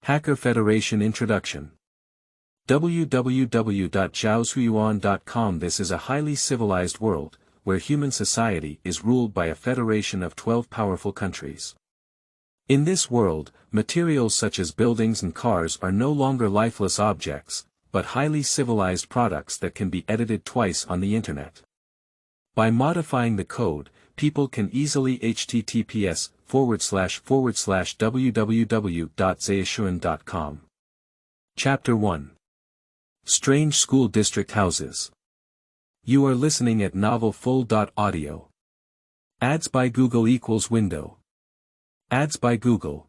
Hacker Federation Introduction. www.zhaosuiyuan.com. This is a highly civilized world, where human society is ruled by a federation of 12 powerful countries. In this world, materials such as buildings and cars are no longer lifeless objects, but highly civilized products that can be edited twice on the internet. By modifying the code, people can easily https://www.zhaosuiyuan.com. Chapter 1. Strange School District Houses. You are listening at novelfull.audio. Ads by Google equals window. Ads by Google.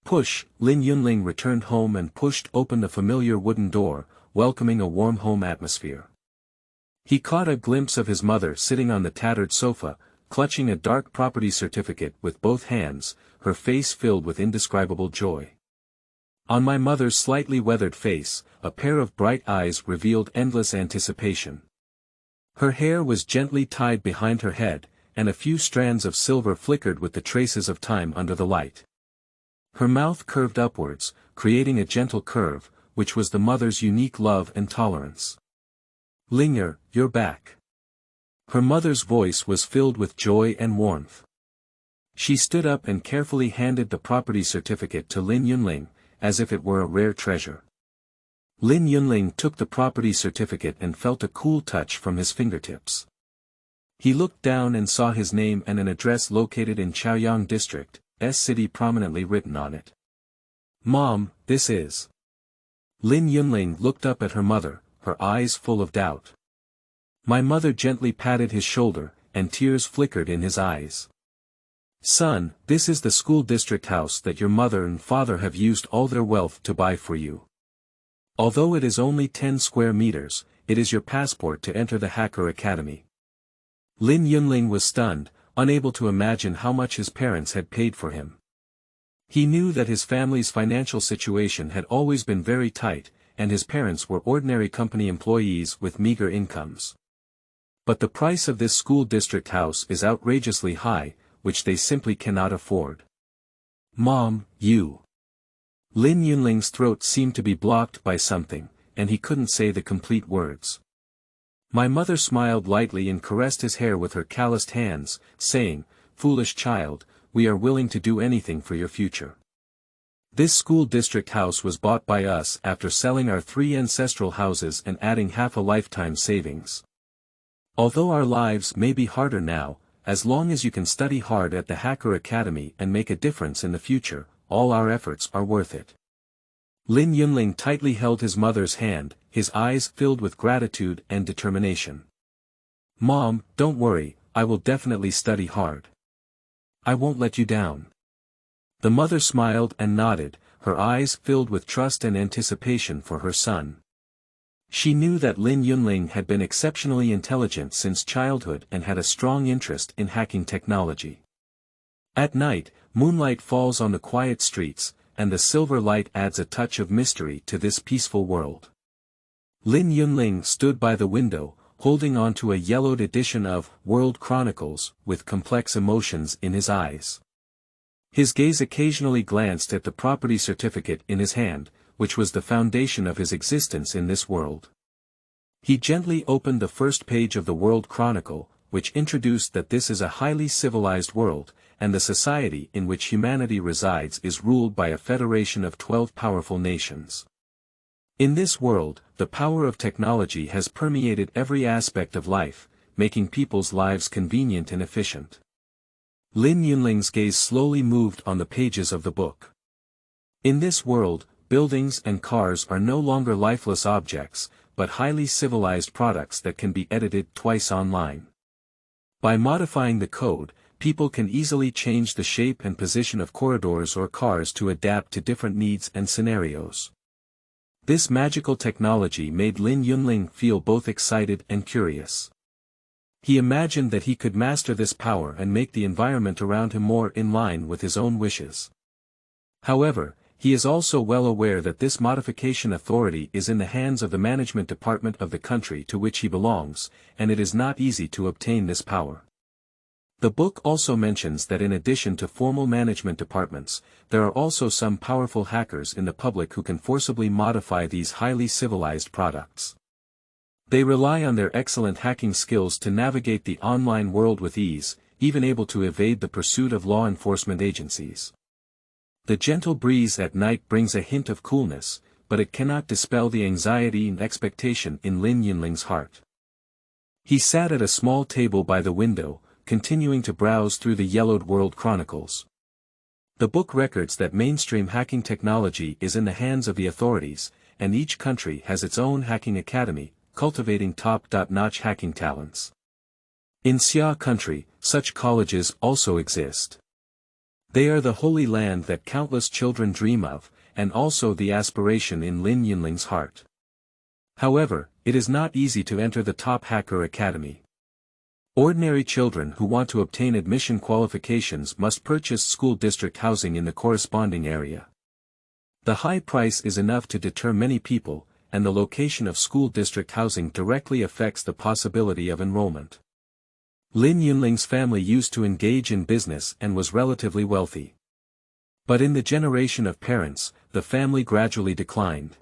Push. Lin Yunling returned home and pushed open the familiar wooden door, welcoming a warm home atmosphere. He caught a glimpse of his mother sitting on the tattered sofa, clutching a dark property certificate with both hands, her face filled with indescribable joy. On my mother's slightly weathered face, a pair of bright eyes revealed endless anticipation. Her hair was gently tied behind her head, and a few strands of silver flickered with the traces of time under the light. Her mouth curved upwards, creating a gentle curve, which was the mother's unique love and tolerance. "Linger, you're back." Her mother's voice was filled with joy and warmth. She stood up and carefully handed the property certificate to Lin Yunling, as if it were a rare treasure. Lin Yunling took the property certificate and felt a cool touch from his fingertips. He looked down and saw his name and an address located in Chaoyang District, city prominently written on it. "Mom, this is..." Lin Yunling looked up at her mother, her eyes full of doubt. My mother gently patted his shoulder, and tears flickered in his eyes. "Son, this is the school district house that your mother and father have used all their wealth to buy for you. Although it is only 10 square meters, it is your passport to enter the Hacker Academy." Lin Yunling was stunned, unable to imagine how much his parents had paid for him. He knew that his family's financial situation had always been very tight, and his parents were ordinary company employees with meager incomes. But the price of this school district house is outrageously high, which they simply cannot afford. "Mom, you..." Lin Yunling's throat seemed to be blocked by something, and he couldn't say the complete words. My mother smiled lightly and caressed his hair with her calloused hands, saying, "Foolish child, we are willing to do anything for your future. This school district house was bought by us after selling our 3 ancestral houses and adding half a lifetime savings. Although our lives may be harder now, as long as you can study hard at the Hacker Academy and make a difference in the future, all our efforts are worth it." Lin Yunling tightly held his mother's hand, his eyes filled with gratitude and determination. "Mom, don't worry, I will definitely study hard. I won't let you down." The mother smiled and nodded, her eyes filled with trust and anticipation for her son. She knew that Lin Yunling had been exceptionally intelligent since childhood and had a strong interest in hacking technology. At night, moonlight falls on the quiet streets, and the silver light adds a touch of mystery to this peaceful world. Lin Yunling stood by the window, holding on to a yellowed edition of World Chronicles, with complex emotions in his eyes. His gaze occasionally glanced at the property certificate in his hand, which was the foundation of his existence in this world. He gently opened the first page of the World Chronicle, which introduced that this is a highly civilized world, and the society in which humanity resides is ruled by a federation of 12 powerful nations. In this world, the power of technology has permeated every aspect of life, making people's lives convenient and efficient. Lin Yunling's gaze slowly moved on the pages of the book. In this world, buildings and cars are no longer lifeless objects, but highly civilized products that can be edited twice online. By modifying the code, people can easily change the shape and position of corridors or cars to adapt to different needs and scenarios. This magical technology made Lin Yunling feel both excited and curious. He imagined that he could master this power and make the environment around him more in line with his own wishes. However, he is also well aware that this modification authority is in the hands of the management department of the country to which he belongs, and it is not easy to obtain this power. The book also mentions that in addition to formal management departments, there are also some powerful hackers in the public who can forcibly modify these highly civilized products. They rely on their excellent hacking skills to navigate the online world with ease, even able to evade the pursuit of law enforcement agencies. The gentle breeze at night brings a hint of coolness, but it cannot dispel the anxiety and expectation in Lin Yunling's heart. He sat at a small table by the window, continuing to browse through the yellowed World Chronicles. The book records that mainstream hacking technology is in the hands of the authorities, and each country has its own hacking academy, cultivating top-notch hacking talents. In Xia country, such colleges also exist. They are the holy land that countless children dream of, and also the aspiration in Lin Yunling's heart. However, it is not easy to enter the top hacker academy. Ordinary children who want to obtain admission qualifications must purchase school district housing in the corresponding area. The high price is enough to deter many people, and the location of school district housing directly affects the possibility of enrollment. Lin Yunling's family used to engage in business and was relatively wealthy. But in the generation of parents, the family gradually declined.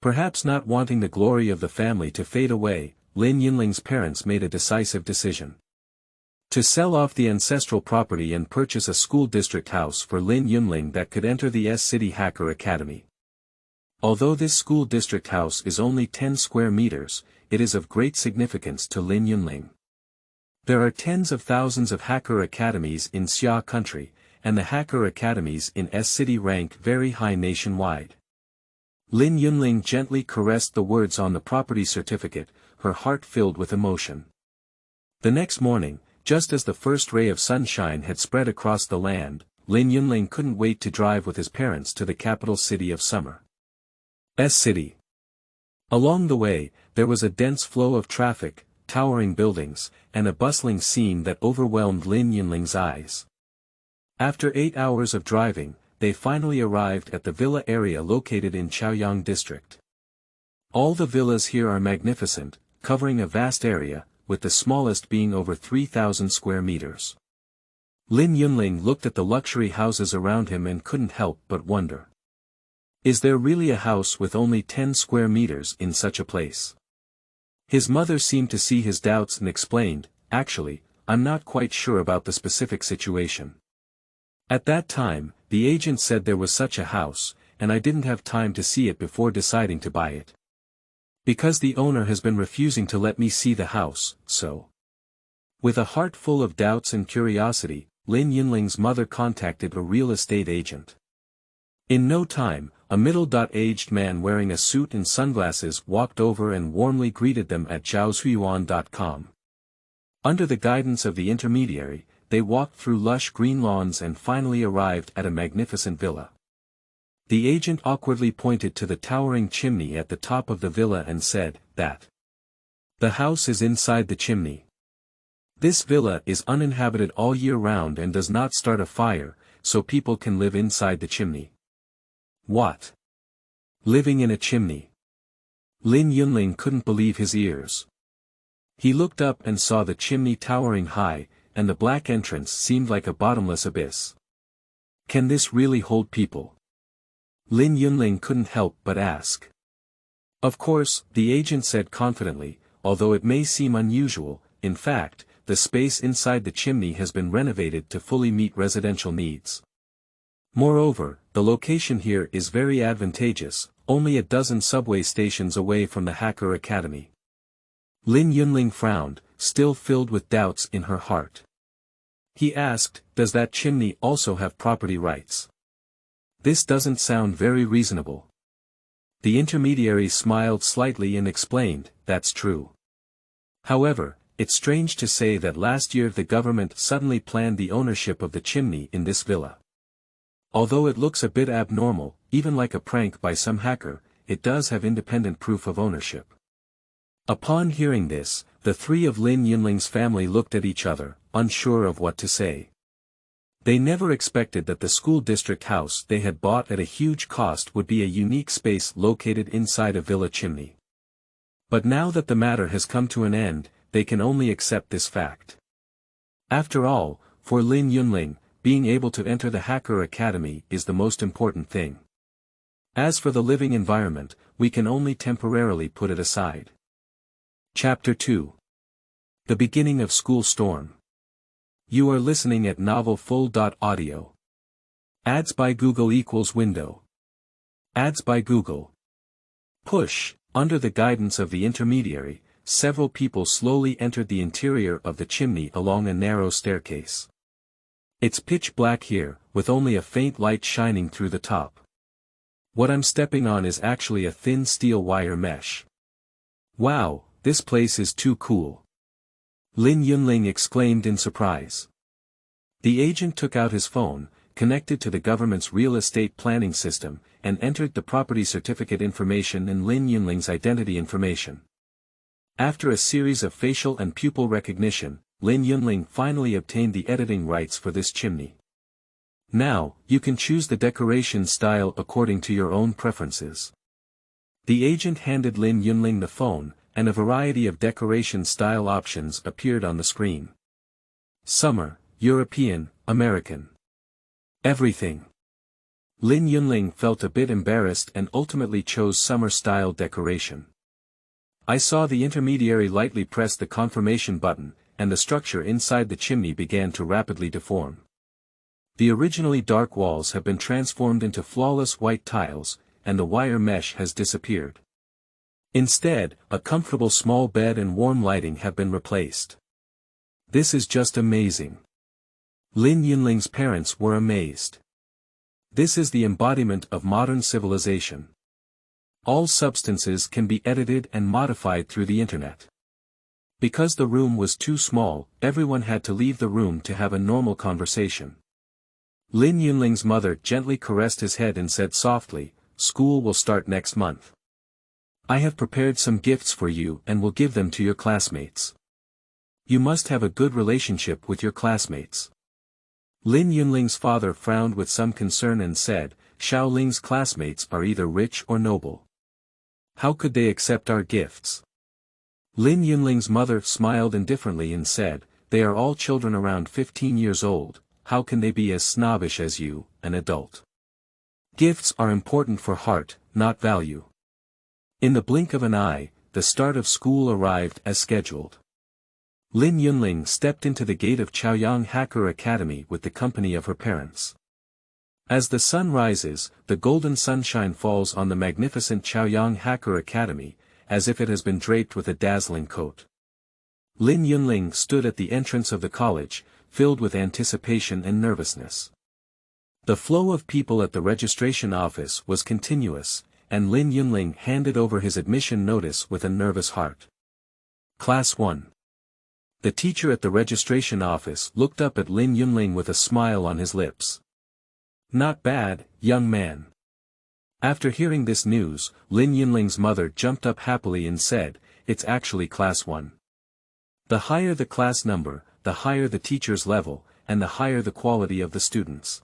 Perhaps not wanting the glory of the family to fade away, Lin Yunling's parents made a decisive decision. To sell off the ancestral property and purchase a school district house for Lin Yunling that could enter the S-City Hacker Academy. Although this school district house is only 10 square meters, it is of great significance to Lin Yunling. There are tens of thousands of hacker academies in Xia country, and the hacker academies in S-City rank very high nationwide. Lin Yunling gently caressed the words on the property certificate, her heart filled with emotion. The next morning, just as the first ray of sunshine had spread across the land, Lin Yunling couldn't wait to drive with his parents to the capital city of summer. S-City. Along the way, there was a dense flow of traffic, towering buildings, and a bustling scene that overwhelmed Lin Yunling's eyes. After 8 hours of driving, they finally arrived at the villa area located in Chaoyang district. All the villas here are magnificent, covering a vast area, with the smallest being over 3,000 square meters. Lin Yunling looked at the luxury houses around him and couldn't help but wonder. Is there really a house with only 10 square meters in such a place? His mother seemed to see his doubts and explained, "Actually, I'm not quite sure about the specific situation. At that time, the agent said there was such a house, and I didn't have time to see it before deciding to buy it. Because the owner has been refusing to let me see the house, so." With a heart full of doubts and curiosity, Lin Yunling's mother contacted a real estate agent. In no time, a middle-aged man wearing a suit and sunglasses walked over and warmly greeted them at zhaozhuiyuan.com. Under the guidance of the intermediary, they walked through lush green lawns and finally arrived at a magnificent villa. The agent awkwardly pointed to the towering chimney at the top of the villa and said, "That. The house is inside the chimney. This villa is uninhabited all year round and does not start a fire, so people can live inside the chimney." What? Living in a chimney? Lin Yunling couldn't believe his ears. He looked up and saw the chimney towering high, and the black entrance seemed like a bottomless abyss. Can this really hold people? Lin Yunling couldn't help but ask. Of course, the agent said confidently, although it may seem unusual, in fact, the space inside the chimney has been renovated to fully meet residential needs. Moreover, the location here is very advantageous, only a dozen subway stations away from the Hacker Academy. Lin Yunling frowned, still filled with doubts in her heart. He asked, "Does that chimney also have property rights?" "This doesn't sound very reasonable." The intermediary smiled slightly and explained, "That's true. However, it's strange to say that last year the government suddenly planned the ownership of the chimney in this villa. Although it looks a bit abnormal, even like a prank by some hacker, it does have independent proof of ownership." Upon hearing this, the three of Lin Yunling's family looked at each other, unsure of what to say. They never expected that the school district house they had bought at a huge cost would be a unique space located inside a villa chimney. But now that the matter has come to an end, they can only accept this fact. After all, for Lin Yunling, being able to enter the Hacker Academy is the most important thing. As for the living environment, we can only temporarily put it aside. Chapter 2. The Beginning of School Storm. You are listening at Novel Full.audio. Ads by Google equals window. Ads by Google. Push. Under the guidance of the intermediary, several people slowly entered the interior of the chimney along a narrow staircase. It's pitch black here, with only a faint light shining through the top. What I'm stepping on is actually a thin steel wire mesh. Wow, this place is too cool. Lin Yunling exclaimed in surprise. The agent took out his phone, connected to the government's real estate planning system, and entered the property certificate information and Lin Yunling's identity information. After a series of facial and pupil recognition, Lin Yunling finally obtained the editing rights for this chimney. Now, you can choose the decoration style according to your own preferences. The agent handed Lin Yunling the phone, and a variety of decoration style options appeared on the screen. Summer, European, American. Everything. Lin Yunling felt a bit embarrassed and ultimately chose summer-style decoration. I saw the intermediary lightly press the confirmation button, and the structure inside the chimney began to rapidly deform. The originally dark walls have been transformed into flawless white tiles, and the wire mesh has disappeared. Instead, a comfortable small bed and warm lighting have been replaced. This is just amazing. Lin Yunling's parents were amazed. This is the embodiment of modern civilization. All substances can be edited and modified through the internet. Because the room was too small, everyone had to leave the room to have a normal conversation. Lin Yunling's mother gently caressed his head and said softly, "School will start next month. I have prepared some gifts for you and will give them to your classmates. You must have a good relationship with your classmates." Lin Yunling's father frowned with some concern and said, "Xiao Ling's classmates are either rich or noble. How could they accept our gifts?" Lin Yunling's mother smiled indifferently and said, "They are all children around 15 years old, how can they be as snobbish as you, an adult? Gifts are important for heart, not value." In the blink of an eye, the start of school arrived as scheduled. Lin Yunling stepped into the gate of Chaoyang Hacker Academy with the company of her parents. As the sun rises, the golden sunshine falls on the magnificent Chaoyang Hacker Academy, as if it has been draped with a dazzling coat. Lin Yunling stood at the entrance of the college, filled with anticipation and nervousness. The flow of people at the registration office was continuous, and Lin Yunling handed over his admission notice with a nervous heart. Class 1. The teacher at the registration office looked up at Lin Yunling with a smile on his lips. "Not bad, young man." After hearing this news, Lin Yunling's mother jumped up happily and said, "It's actually Class 1. The higher the class number, the higher the teacher's level, and the higher the quality of the students.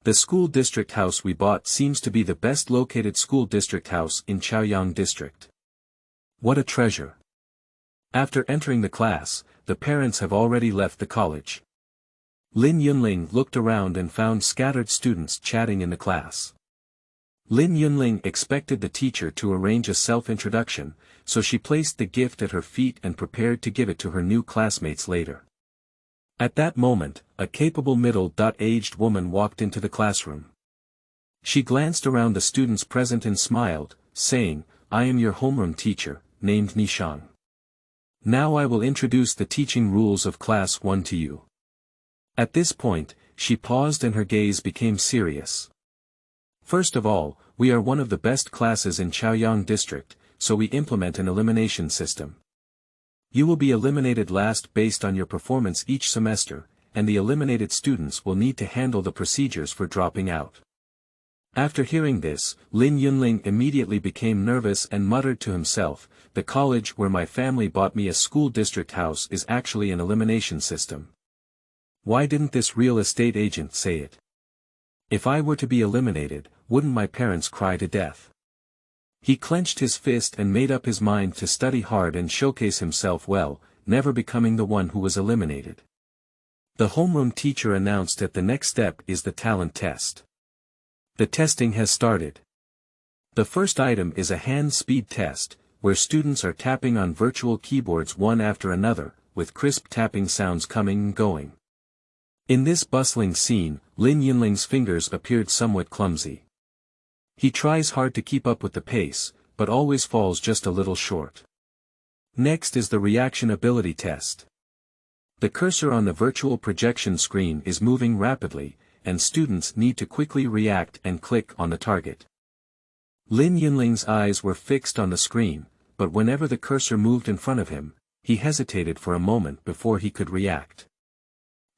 The school district house we bought seems to be the best located school district house in Chaoyang district. What a treasure." After entering the class, the parents have already left the college. Lin Yunling looked around and found scattered students chatting in the class. Lin Yunling expected the teacher to arrange a self-introduction, so she placed the gift at her feet and prepared to give it to her new classmates later. At that moment, a capable middle-aged woman walked into the classroom. She glanced around the students present and smiled, saying, "I am your homeroom teacher, named Nishang. Now I will introduce the teaching rules of Class 1 to you." At this point, she paused and her gaze became serious. "First of all, we are one of the best classes in Chaoyang district, so we implement an elimination system. You will be eliminated last based on your performance each semester, and the eliminated students will need to handle the procedures for dropping out." After hearing this, Lin Yunling immediately became nervous and muttered to himself, "The college where my family bought me a school district house is actually an elimination system. Why didn't this real estate agent say it? If I were to be eliminated, wouldn't my parents cry to death?" He clenched his fist and made up his mind to study hard and showcase himself well, never becoming the one who was eliminated. The homeroom teacher announced that the next step is the talent test. The testing has started. The first item is a hand speed test, where students are tapping on virtual keyboards one after another, with crisp tapping sounds coming and going. In this bustling scene, Lin Yunling's fingers appeared somewhat clumsy. He tries hard to keep up with the pace, but always falls just a little short. Next is the reaction ability test. The cursor on the virtual projection screen is moving rapidly, and students need to quickly react and click on the target. Lin Yunling's eyes were fixed on the screen, but whenever the cursor moved in front of him, he hesitated for a moment before he could react.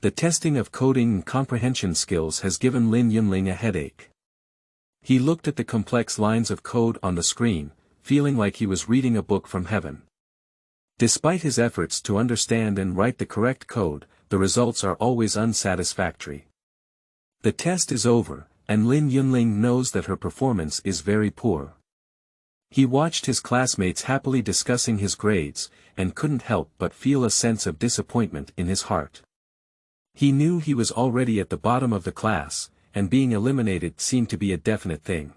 The testing of coding and comprehension skills has given Lin Yunling a headache. He looked at the complex lines of code on the screen, feeling like he was reading a book from heaven. Despite his efforts to understand and write the correct code, the results are always unsatisfactory. The test is over, and Lin Yunling knows that her performance is very poor. He watched his classmates happily discussing his grades, and couldn't help but feel a sense of disappointment in his heart. He knew he was already at the bottom of the class, and being eliminated seemed to be a definite thing.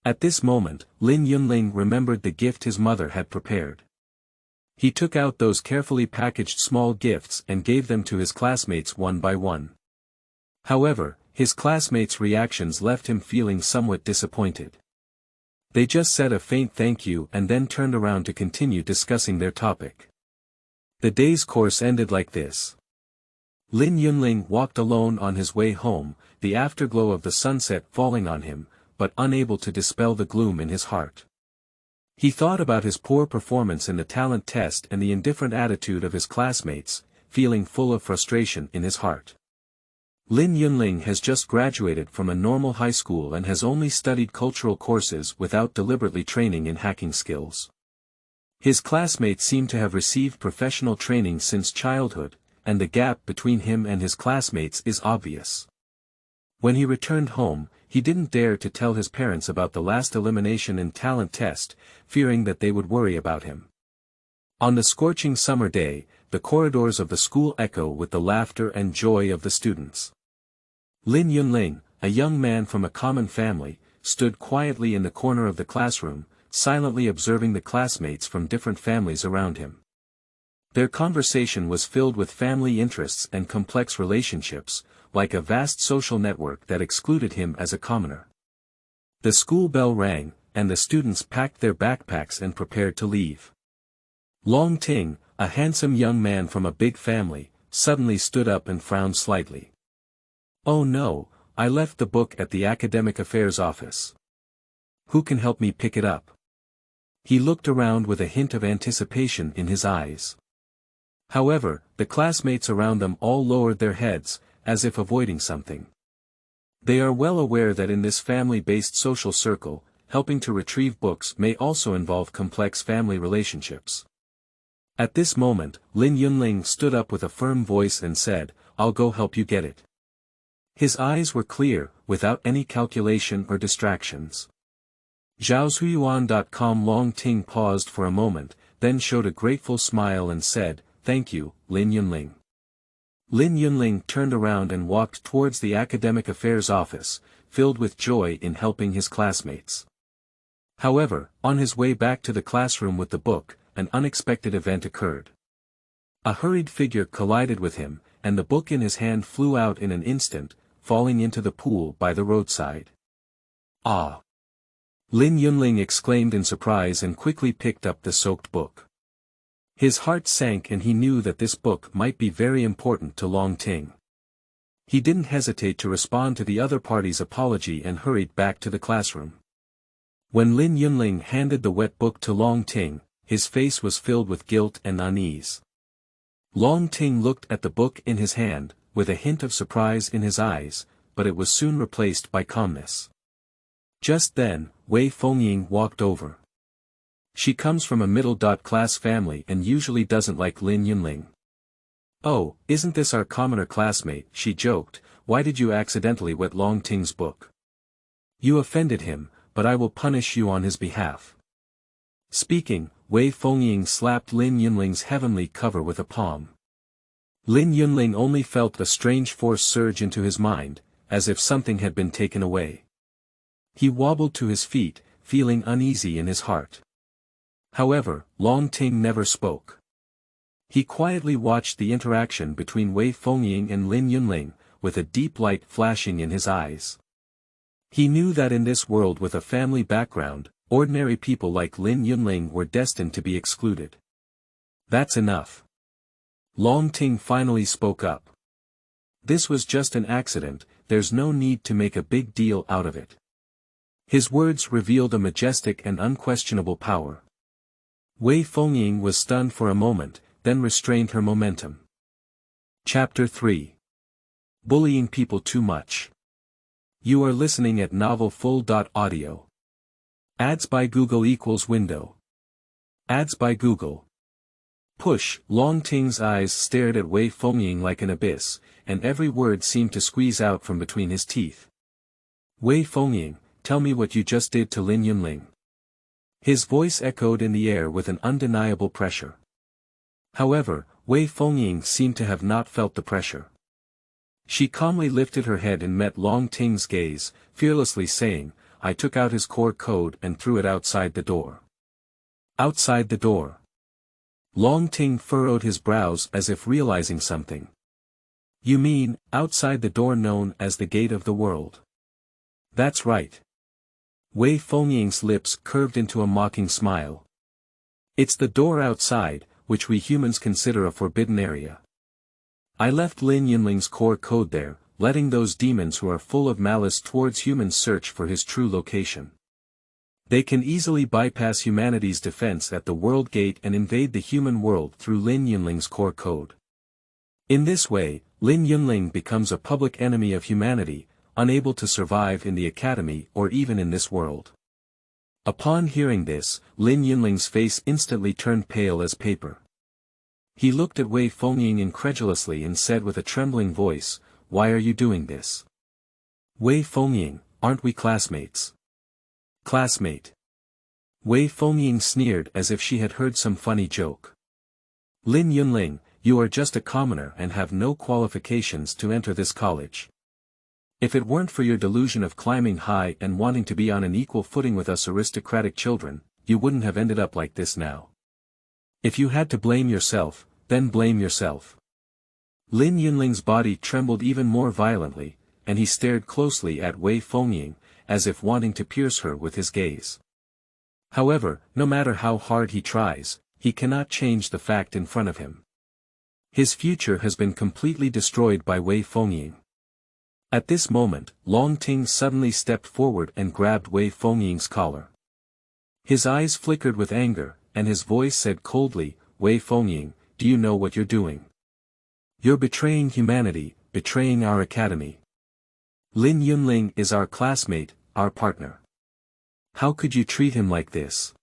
At this moment, Lin Yunling remembered the gift his mother had prepared. He took out those carefully packaged small gifts and gave them to his classmates one by one. However, his classmates' reactions left him feeling somewhat disappointed. They just said a faint thank you and then turned around to continue discussing their topic. The day's course ended like this. Lin Yunling walked alone on his way home, the afterglow of the sunset falling on him, but unable to dispel the gloom in his heart. He thought about his poor performance in the talent test and the indifferent attitude of his classmates, feeling full of frustration in his heart. Lin Yunling has just graduated from a normal high school and has only studied cultural courses without deliberately training in hacking skills. His classmates seem to have received professional training since childhood, and the gap between him and his classmates is obvious. When he returned home, he didn't dare to tell his parents about the last elimination in talent test, fearing that they would worry about him. On the scorching summer day, the corridors of the school echo with the laughter and joy of the students. Lin Yunling, a young man from a common family, stood quietly in the corner of the classroom, silently observing the classmates from different families around him. Their conversation was filled with family interests and complex relationships, like a vast social network that excluded him as a commoner. The school bell rang, and the students packed their backpacks and prepared to leave. Long Ting, a handsome young man from a big family, suddenly stood up and frowned slightly. "Oh no, I left the book at the academic affairs office. Who can help me pick it up?" He looked around with a hint of anticipation in his eyes. However, the classmates around them all lowered their heads, as if avoiding something. They are well aware that in this family-based social circle, helping to retrieve books may also involve complex family relationships. At this moment, Lin Yunling stood up with a firm voice and said, "I'll go help you get it." His eyes were clear, without any calculation or distractions. Zhaoshuyuan.com. Long Ting paused for a moment, then showed a grateful smile and said, "Thank you, Lin Yunling." Lin Yunling turned around and walked towards the academic affairs office, filled with joy in helping his classmates. However, on his way back to the classroom with the book, an unexpected event occurred. A hurried figure collided with him, and the book in his hand flew out in an instant, falling into the pool by the roadside. "Ah!" Lin Yunling exclaimed in surprise and quickly picked up the soaked book. His heart sank and he knew that this book might be very important to Long Ting. He didn't hesitate to respond to the other party's apology and hurried back to the classroom. When Lin Yunling handed the wet book to Long Ting, his face was filled with guilt and unease. Long Ting looked at the book in his hand, with a hint of surprise in his eyes, but it was soon replaced by calmness. Just then, Wei Fengying walked over. She comes from a middle-class family and usually doesn't like Lin Yunling. "Oh, isn't this our commoner classmate?" she joked. "Why did you accidentally wet Long Ting's book?" "You offended him, but I will punish you on his behalf." Speaking, Wei Fengying slapped Lin Yunling's heavenly cover with a palm. Lin Yunling only felt a strange force surge into his mind, as if something had been taken away. He wobbled to his feet, feeling uneasy in his heart. However, Long Ting never spoke. He quietly watched the interaction between Wei Fengying and Lin Yunling, with a deep light flashing in his eyes. He knew that in this world with a family background, ordinary people like Lin Yunling were destined to be excluded. That's enough. Long Ting finally spoke up. This was just an accident, there's no need to make a big deal out of it. His words revealed a majestic and unquestionable power. Wei Fengying was stunned for a moment, then restrained her momentum. Chapter 3. Bullying people too much. You are listening at novelfull.audio. Ads by Google equals window. Ads by Google. Push. Long Ting's eyes stared at Wei Fengying like an abyss, and every word seemed to squeeze out from between his teeth. Wei Fengying, tell me what you just did to Lin Yunling. His voice echoed in the air with an undeniable pressure. However, Wei Fengying seemed to have not felt the pressure. She calmly lifted her head and met Long Ting's gaze, fearlessly saying, I took out his core code and threw it outside the door. Outside the door. Long Ting furrowed his brows as if realizing something. You mean, outside the door known as the Gate of the World? That's right. Wei Fengying's lips curved into a mocking smile. It's the door outside, which we humans consider a forbidden area. I left Lin Yunling's core code there, letting those demons who are full of malice towards humans search for his true location. They can easily bypass humanity's defense at the World Gate and invade the human world through Lin Yunling's core code. In this way, Lin Yunling becomes a public enemy of humanity, unable to survive in the academy or even in this world. Upon hearing this, Lin Yunling's face instantly turned pale as paper. He looked at Wei Fengying incredulously and said with a trembling voice, Why are you doing this? Wei Fengying, aren't we classmates? Classmate. Wei Fengying sneered as if she had heard some funny joke. Lin Yunling, you are just a commoner and have no qualifications to enter this college. If it weren't for your delusion of climbing high and wanting to be on an equal footing with us aristocratic children, you wouldn't have ended up like this now. If you had to blame yourself, then blame yourself. Lin Yunling's body trembled even more violently, and he stared closely at Wei Fengying, as if wanting to pierce her with his gaze. However, no matter how hard he tries, he cannot change the fact in front of him. His future has been completely destroyed by Wei Fengying. At this moment, Long Ting suddenly stepped forward and grabbed Wei Fengying's collar. His eyes flickered with anger, and his voice said coldly, Wei Fengying, do you know what you're doing? You're betraying humanity, betraying our academy. Lin Yunling is our classmate, our partner. How could you treat him like this?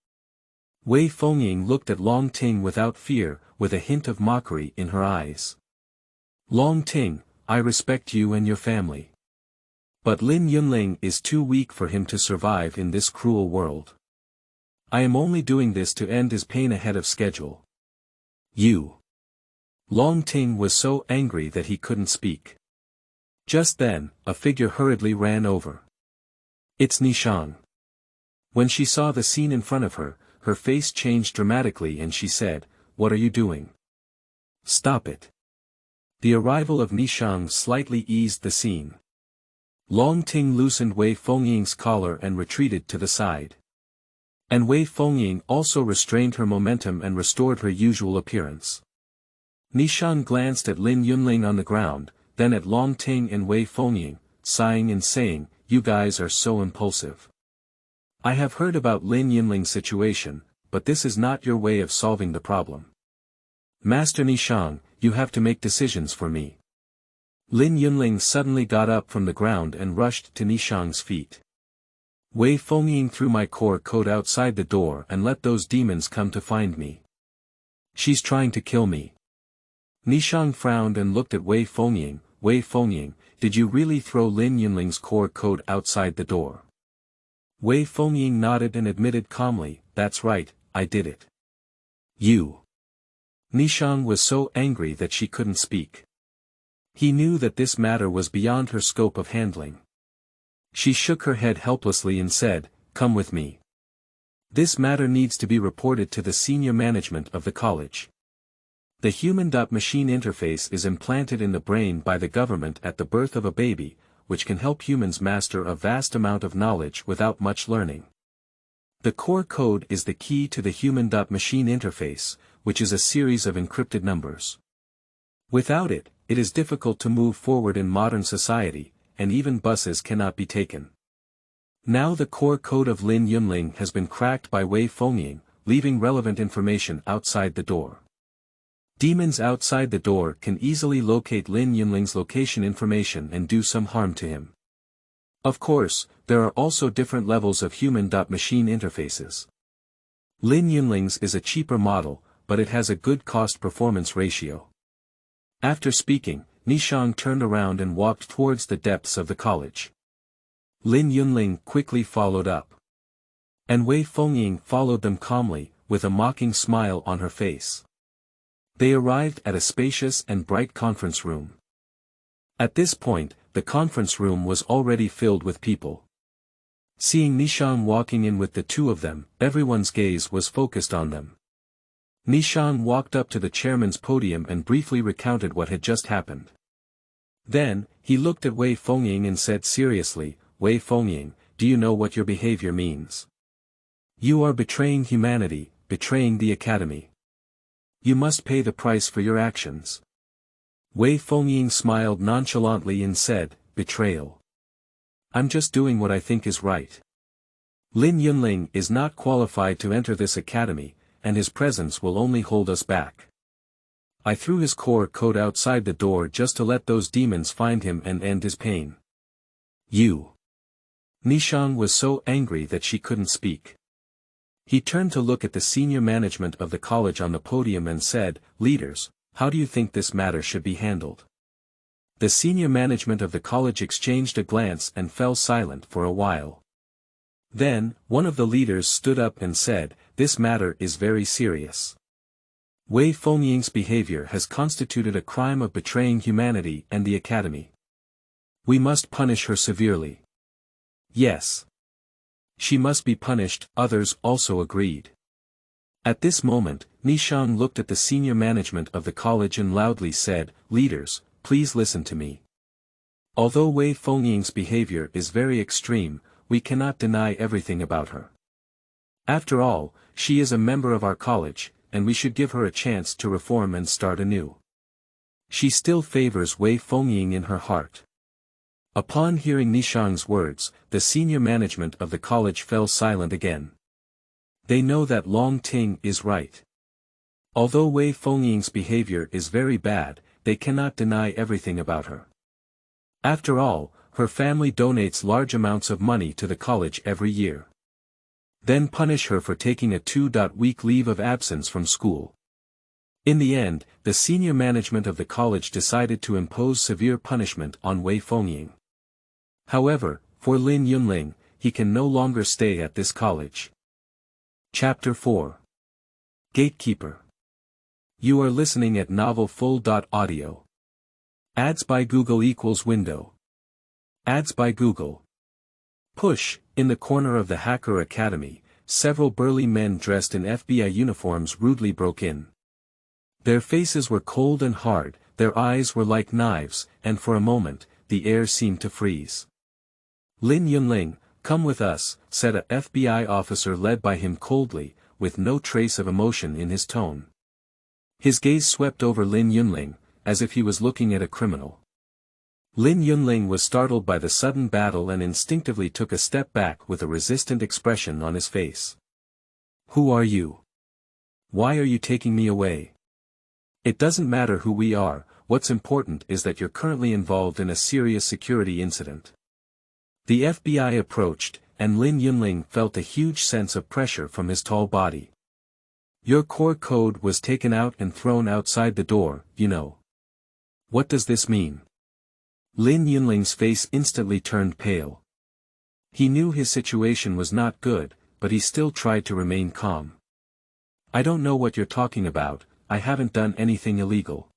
Wei Fengying looked at Long Ting without fear, with a hint of mockery in her eyes. Long Ting, I respect you and your family. But Lin Yunling is too weak for him to survive in this cruel world. I am only doing this to end his pain ahead of schedule. You. Long Ting was so angry that he couldn't speak. Just then, a figure hurriedly ran over. It's Nishang. When she saw the scene in front of her, her face changed dramatically and she said, What are you doing? Stop it. The arrival of Nishang slightly eased the scene. Long Ting loosened Wei Fengying's collar and retreated to the side. And Wei Fengying also restrained her momentum and restored her usual appearance. Nishang glanced at Lin Yunling on the ground, then at Long Ting and Wei Fengying, sighing and saying, You guys are so impulsive. I have heard about Lin Yunling's situation, but this is not your way of solving the problem. Master Nishang, you have to make decisions for me. Lin Yunling suddenly got up from the ground and rushed to Nishang's feet. Wei Fengying threw my core code outside the door and let those demons come to find me. She's trying to kill me. Nishang frowned and looked at Wei Fengying. Wei Fengying, did you really throw Lin Yunling's core code outside the door? Wei Fengying nodded and admitted calmly, That's right, I did it. You. Nishang was so angry that she couldn't speak. He knew that this matter was beyond her scope of handling. She shook her head helplessly and said, "Come with me. This matter needs to be reported to the senior management of the college." The human-machine interface is implanted in the brain by the government at the birth of a baby, which can help humans master a vast amount of knowledge without much learning. The core code is the key to the human-machine interface, which is a series of encrypted numbers. Without it, it is difficult to move forward in modern society, and even buses cannot be taken. Now the core code of Lin Yunling has been cracked by Wei Fengying, leaving relevant information outside the door. Demons outside the door can easily locate Lin Yunling's location information and do some harm to him. Of course, there are also different levels of human-machine interfaces. Lin Yunling's is a cheaper model, but it has a good cost-performance ratio. After speaking, Nishang turned around and walked towards the depths of the college. Lin Yunling quickly followed up. And Wei Fengying followed them calmly, with a mocking smile on her face. They arrived at a spacious and bright conference room. At this point, the conference room was already filled with people. Seeing Nishang walking in with the two of them, everyone's gaze was focused on them. Nishang walked up to the chairman's podium and briefly recounted what had just happened. Then, he looked at Wei Fengying and said seriously, "Wei Fengying, do you know what your behavior means? You are betraying humanity, betraying the academy. You must pay the price for your actions." Wei Fengying smiled nonchalantly and said, "Betrayal. I'm just doing what I think is right. Lin Yunling is not qualified to enter this academy, and his presence will only hold us back. I threw his core code outside the door just to let those demons find him and end his pain." "You." Nishang was so angry that she couldn't speak. He turned to look at the senior management of the college on the podium and said, "Leaders, how do you think this matter should be handled?" The senior management of the college exchanged a glance and fell silent for a while. Then, one of the leaders stood up and said, "This matter is very serious. Wei Fengying's behavior has constituted a crime of betraying humanity and the academy. We must punish her severely." "Yes. She must be punished," others also agreed. At this moment, Nishang looked at the senior management of the college and loudly said, "Leaders, please listen to me. Although Wei Fengying's behavior is very extreme, we cannot deny everything about her. After all, she is a member of our college, and we should give her a chance to reform and start anew. She still favors Wei Fengying in her heart." Upon hearing Nishang's words, the senior management of the college fell silent again. They know that Long Ting is right. Although Wei Fengying's behavior is very bad, they cannot deny everything about her. After all, her family donates large amounts of money to the college every year. Then punish her for taking a 2-week leave of absence from school. In the end, the senior management of the college decided to impose severe punishment on Wei Fengying. However, for Lin Yunling, he can no longer stay at this college. Chapter 4. Gatekeeper. You are listening at novelfull.audio. Ads by Google equals window. Ads by Google. Push, in the corner of the Hacker Academy, several burly men dressed in FBI uniforms rudely broke in. Their faces were cold and hard, their eyes were like knives, and for a moment, the air seemed to freeze. "Lin Yunling, come with us," said a FBI officer led by him coldly, with no trace of emotion in his tone. His gaze swept over Lin Yunling, as if he was looking at a criminal. Lin Yunling was startled by the sudden battle and instinctively took a step back with a resistant expression on his face. "Who are you? Why are you taking me away?" "It doesn't matter who we are, what's important is that you're currently involved in a serious security incident." The FBI approached, and Lin Yunling felt a huge sense of pressure from his tall body. "Your core code was taken out and thrown outside the door, you know. What does this mean?" Lin Yunling's face instantly turned pale. He knew his situation was not good, but he still tried to remain calm. "I don't know what you're talking about, I haven't done anything illegal.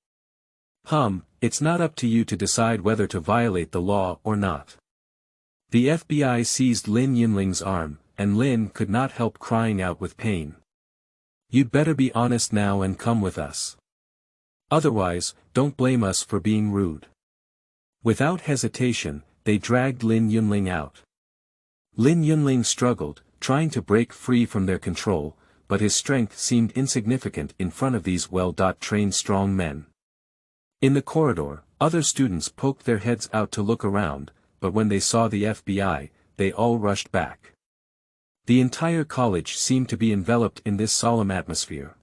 It's not up to you to decide whether to violate the law or not. The FBI seized Lin Yunling's arm, and Lin could not help crying out with pain. You'd better be honest now and come with us. Otherwise, don't blame us for being rude. Without hesitation, they dragged Lin Yunling out. Lin Yunling struggled, trying to break free from their control, but his strength seemed insignificant in front of these well-trained strong men. In the corridor, other students poked their heads out to look around, but when they saw the FBI, they all rushed back. The entire college seemed to be enveloped in this solemn atmosphere.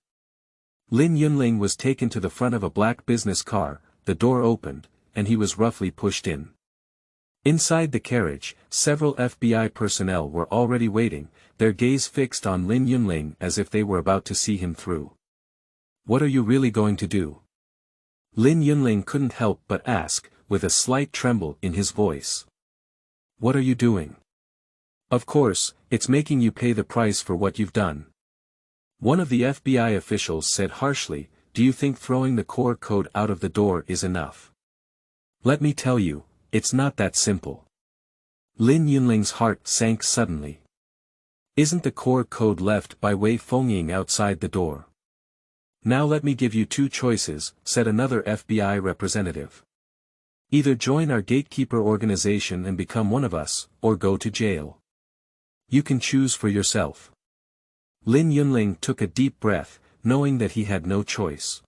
Lin Yunling was taken to the front of a black business car, the door opened, and he was roughly pushed in. Inside the carriage, several FBI personnel were already waiting, their gaze fixed on Lin Yunling as if they were about to see him through. What are you really going to do? Lin Yunling couldn't help but ask, with a slight tremble in his voice. What are you doing? Of course, it's making you pay the price for what you've done. One of the FBI officials said harshly, do you think throwing the core code out of the door is enough? Let me tell you, it's not that simple. Lin Yunling's heart sank suddenly. Isn't the core code left by Wei Fengying outside the door? Now let me give you two choices, said another FBI representative. Either join our Gatekeeper organization and become one of us, or go to jail. You can choose for yourself. Lin Yunling took a deep breath, knowing that he had no choice.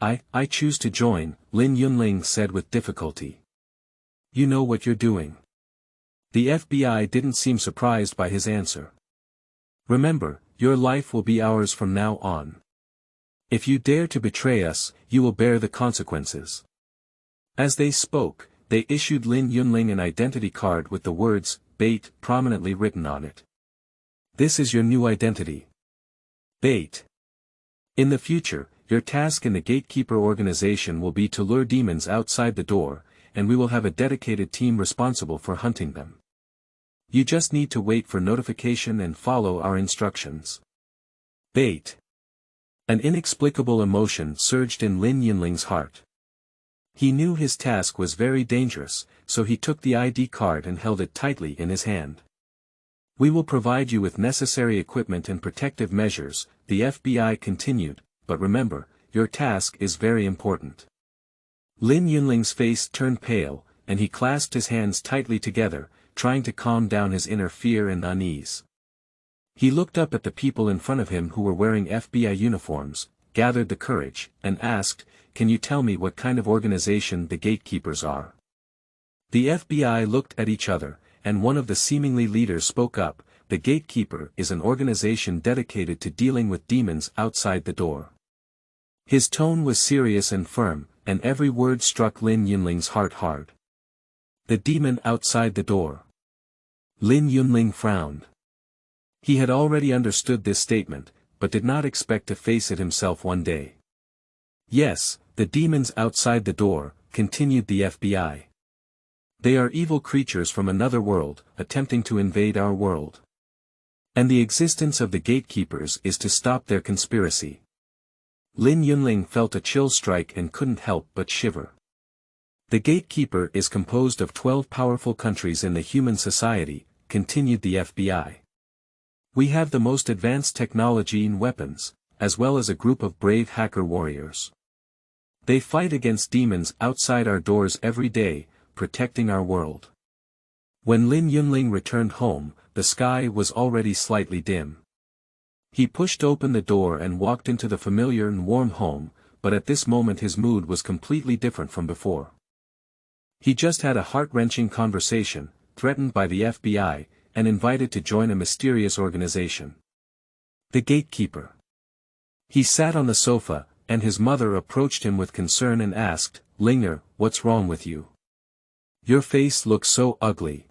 I choose to join, Lin Yunling said with difficulty. You know what you're doing. The FBI didn't seem surprised by his answer. Remember, your life will be ours from now on. If you dare to betray us, you will bear the consequences. As they spoke, they issued Lin Yunling an identity card with the words, Bait, prominently written on it. This is your new identity. Bait. In the future, your task in the Gatekeeper organization will be to lure demons outside the door, and we will have a dedicated team responsible for hunting them. You just need to wait for notification and follow our instructions. Bait. An inexplicable emotion surged in Lin Yunling's heart. He knew his task was very dangerous, so he took the ID card and held it tightly in his hand. We will provide you with necessary equipment and protective measures, the FBI continued, but remember, your task is very important. Lin Yunling's face turned pale, and he clasped his hands tightly together, trying to calm down his inner fear and unease. He looked up at the people in front of him who were wearing FBI uniforms, gathered the courage, and asked, can you tell me what kind of organization the Gatekeepers are? The FBI looked at each other, and one of the seemingly leaders spoke up, the Gatekeeper is an organization dedicated to dealing with demons outside the door. His tone was serious and firm, and every word struck Lin Yunling's heart hard. The demon outside the door. Lin Yunling frowned. He had already understood this statement, but did not expect to face it himself one day. Yes, the demons outside the door, continued the FBI. They are evil creatures from another world, attempting to invade our world. And the existence of the Gatekeepers is to stop their conspiracy. Lin Yunling felt a chill strike and couldn't help but shiver. The Gatekeeper is composed of 12 powerful countries in the human society, continued the FBI. We have the most advanced technology and weapons, as well as a group of brave hacker warriors. They fight against demons outside our doors every day, protecting our world. When Lin Yunling returned home, the sky was already slightly dim. He pushed open the door and walked into the familiar and warm home, but at this moment his mood was completely different from before. He just had a heart-wrenching conversation, threatened by the FBI, and invited to join a mysterious organization. The Gatekeeper. He sat on the sofa, and his mother approached him with concern and asked, Linger, what's wrong with you? Your face looks so ugly.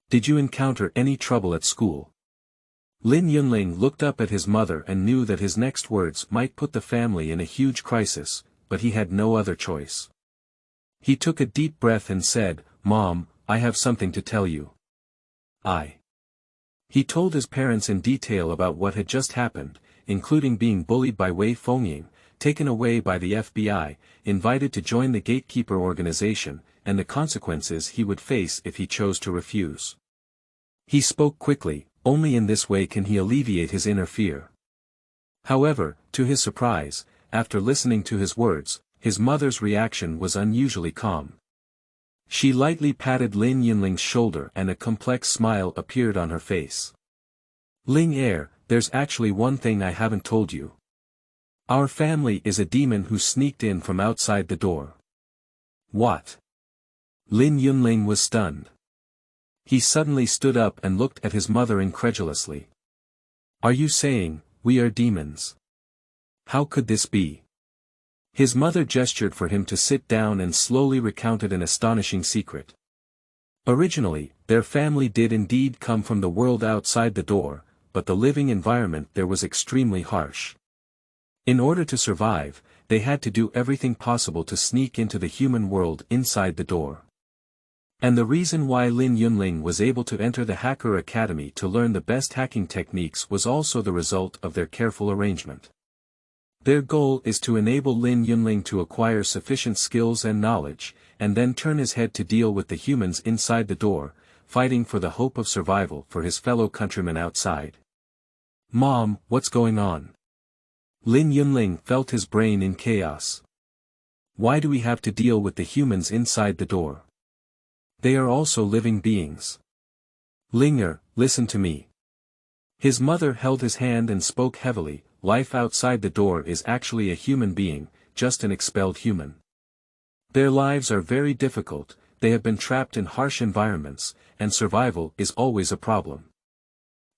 Did you encounter any trouble at school? Lin Yunling looked up at his mother and knew that his next words might put the family in a huge crisis, but he had no other choice. He took a deep breath and said, Mom, I have something to tell you. He told his parents in detail about what had just happened, including being bullied by Wei Fengying, taken away by the FBI, invited to join the Gatekeeper organization, and the consequences he would face if he chose to refuse. He spoke quickly, only in this way can he alleviate his inner fear. However, to his surprise, after listening to his words, his mother's reaction was unusually calm. She lightly patted Lin Yunling's shoulder and a complex smile appeared on her face. "Ling Er, there's actually one thing I haven't told you. Our family is a demon who sneaked in from outside the door." "What?" Lin Yunling was stunned. He suddenly stood up and looked at his mother incredulously. "Are you saying, we are demons? How could this be?" His mother gestured for him to sit down and slowly recounted an astonishing secret. Originally, their family did indeed come from the world outside the door, but the living environment there was extremely harsh. In order to survive, they had to do everything possible to sneak into the human world inside the door. And the reason why Lin Yunling was able to enter the Hacker Academy to learn the best hacking techniques was also the result of their careful arrangement. Their goal is to enable Lin Yunling to acquire sufficient skills and knowledge, and then turn his head to deal with the humans inside the door, fighting for the hope of survival for his fellow countrymen outside. "Mom, what's going on?" Lin Yunling felt his brain in chaos. "Why do we have to deal with the humans inside the door? They are also living beings. Linger, listen to me." His mother held his hand and spoke heavily. "Life outside the door is actually a human being, just an expelled human. Their lives are very difficult, they have been trapped in harsh environments, and survival is always a problem.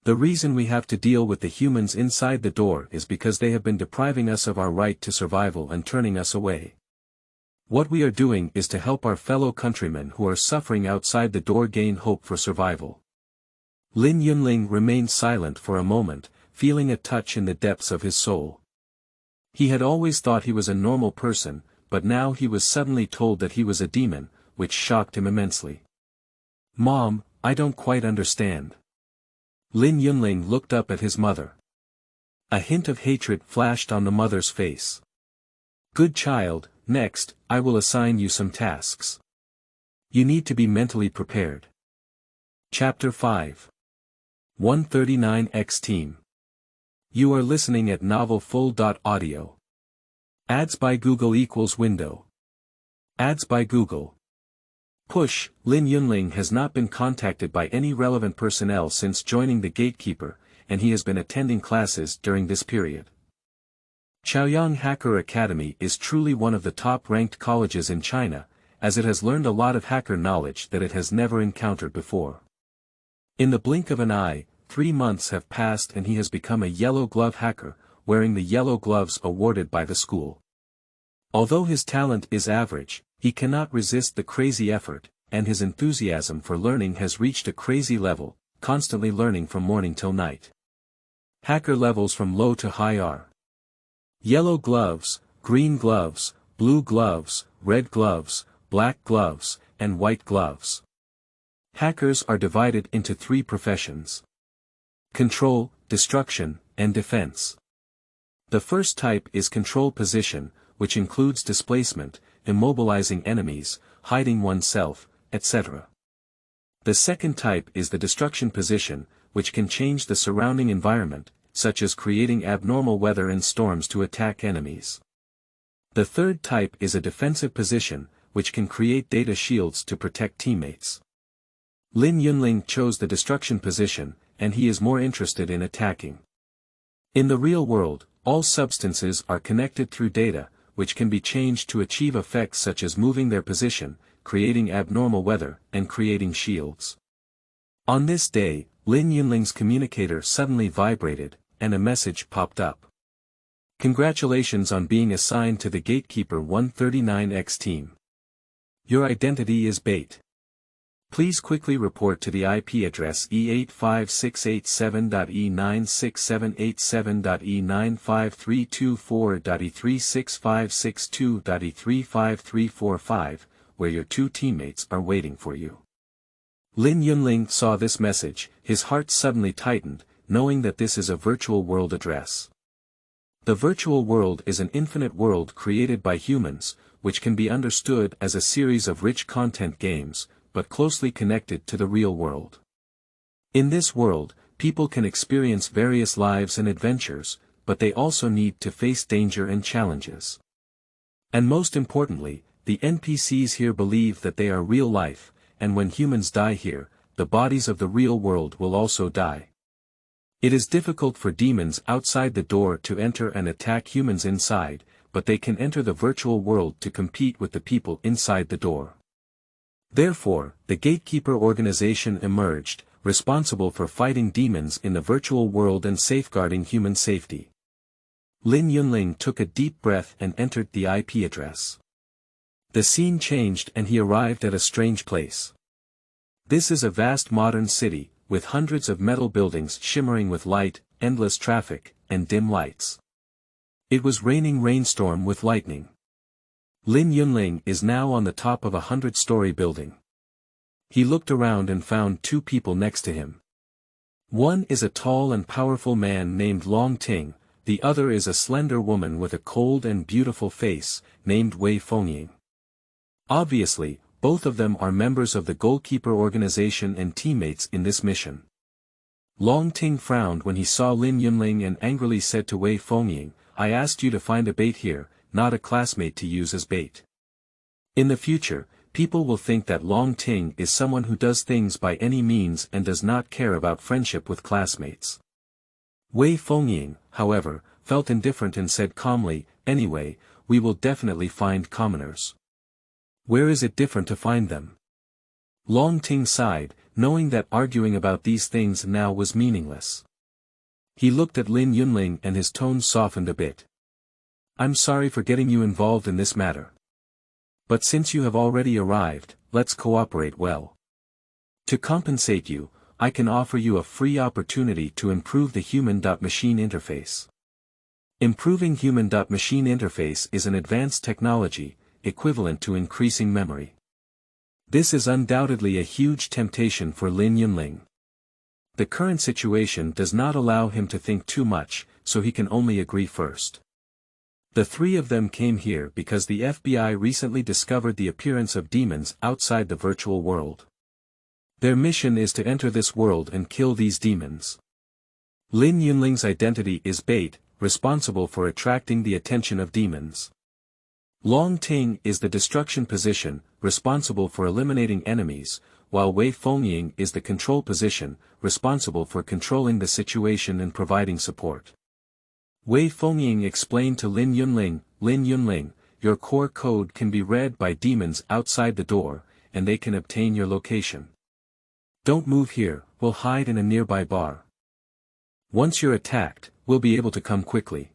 The reason we have to deal with the humans inside the door is because they have been depriving us of our right to survival and turning us away. What we are doing is to help our fellow countrymen who are suffering outside the door gain hope for survival." Lin Yunling remained silent for a moment, feeling a touch in the depths of his soul. He had always thought he was a normal person, but now he was suddenly told that he was a demon, which shocked him immensely. "Mom, I don't quite understand." Lin Yunling looked up at his mother. A hint of hatred flashed on the mother's face. "Good child, next, I will assign you some tasks. You need to be mentally prepared." Chapter 5. 139X Team. You are listening at novelfull.audio. Ads by Google equals window. Ads by Google. Push, Lin Yunling has not been contacted by any relevant personnel since joining the Gatekeeper, and he has been attending classes during this period. Chaoyang Hacker Academy is truly one of the top-ranked colleges in China, as it has learned a lot of hacker knowledge that it has never encountered before. In the blink of an eye, 3 months have passed and he has become a yellow glove hacker, wearing the yellow gloves awarded by the school. Although his talent is average, he cannot resist the crazy effort, and his enthusiasm for learning has reached a crazy level, constantly learning from morning till night. Hacker levels from low to high are yellow gloves, green gloves, blue gloves, red gloves, black gloves, and white gloves. Hackers are divided into 3 professions: control, destruction, and defense. The first type is control position, which includes displacement, immobilizing enemies, hiding oneself, etc. The second type is the destruction position, which can change the surrounding environment, such as creating abnormal weather and storms to attack enemies. The third type is a defensive position, which can create data shields to protect teammates. Lin Yunling chose the destruction position, and he is more interested in attacking. In the real world, all substances are connected through data, which can be changed to achieve effects such as moving their position, creating abnormal weather, and creating shields. On this day, Lin Yunling's communicator suddenly vibrated, and a message popped up. "Congratulations on being assigned to the Gatekeeper 139X team. Your identity is bait. Please quickly report to the IP address E85687.E96787.E95324.E36562.E35345, where your 2 teammates are waiting for you." Lin Yunling saw this message, his heart suddenly tightened, knowing that this is a virtual world address. The virtual world is an infinite world created by humans, which can be understood as a series of rich content games, but closely connected to the real world. In this world, people can experience various lives and adventures, but they also need to face danger and challenges. And most importantly, the NPCs here believe that they are real life, and when humans die here, the bodies of the real world will also die. It is difficult for demons outside the door to enter and attack humans inside, but they can enter the virtual world to compete with the people inside the door. Therefore, the Gatekeeper organization emerged, responsible for fighting demons in the virtual world and safeguarding human safety. Lin Yunling took a deep breath and entered the IP address. The scene changed and he arrived at a strange place. This is a vast modern city, with hundreds of metal buildings shimmering with light, endless traffic, and dim lights. It was raining rainstorm with lightning. Lin Yunling is now on the top of a 100-story building. He looked around and found two people next to him. One is a tall and powerful man named Long Ting, the other is a slender woman with a cold and beautiful face, named Wei Fengying. Obviously, both of them are members of the Gatekeeper organization and teammates in this mission. Long Ting frowned when he saw Lin Yunling and angrily said to Wei Fengying, "I asked you to find a bait here, not a classmate to use as bait. In the future, people will think that Long Ting is someone who does things by any means and does not care about friendship with classmates." Wei Fengying, however, felt indifferent and said calmly, "Anyway, we will definitely find commoners. Where is it different to find them?" Long Ting sighed, knowing that arguing about these things now was meaningless. He looked at Lin Yunling and his tone softened a bit. "I'm sorry for getting you involved in this matter. But since you have already arrived, let's cooperate well. To compensate you, I can offer you a free opportunity to improve the human-machine interface." Improving human-machine interface is an advanced technology, equivalent to increasing memory. This is undoubtedly a huge temptation for Lin Yunling. The current situation does not allow him to think too much, so he can only agree first. The three of them came here because the FBI recently discovered the appearance of demons outside the virtual world. Their mission is to enter this world and kill these demons. Lin Yunling's identity is Bait, responsible for attracting the attention of demons. Long Ting is the destruction position, responsible for eliminating enemies, while Wei Fengying is the control position, responsible for controlling the situation and providing support. Wei Fengying explained to Lin Yunling, your core code can be read by demons outside the door, and they can obtain your location. Don't move here, we'll hide in a nearby bar. Once you're attacked, we'll be able to come quickly.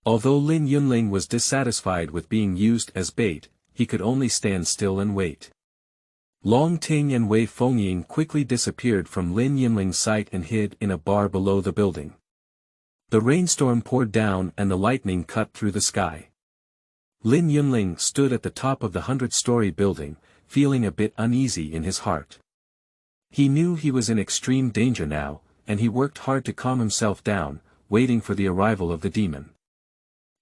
Although Lin Yunling was dissatisfied with being used as bait, he could only stand still and wait. Long Ting and Wei Fengying quickly disappeared from Lin Yunling's sight and hid in a bar below the building. The rainstorm poured down and the lightning cut through the sky. Lin Yunling stood at the top of the 100-story building, feeling a bit uneasy in his heart. He knew he was in extreme danger now, and he worked hard to calm himself down, waiting for the arrival of the demon.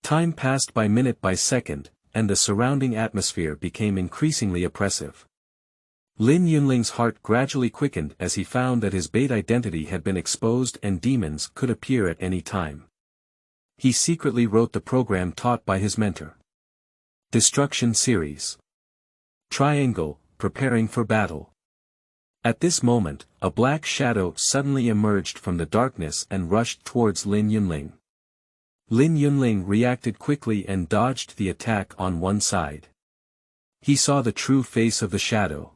Time passed by minute by second, and the surrounding atmosphere became increasingly oppressive. Lin Yunling's heart gradually quickened as he found that his bait identity had been exposed and demons could appear at any time. He secretly wrote the program taught by his mentor. Destruction Series. Triangle, preparing for battle. At this moment, a black shadow suddenly emerged from the darkness and rushed towards Lin Yunling. Lin Yunling reacted quickly and dodged the attack on one side. He saw the true face of the shadow.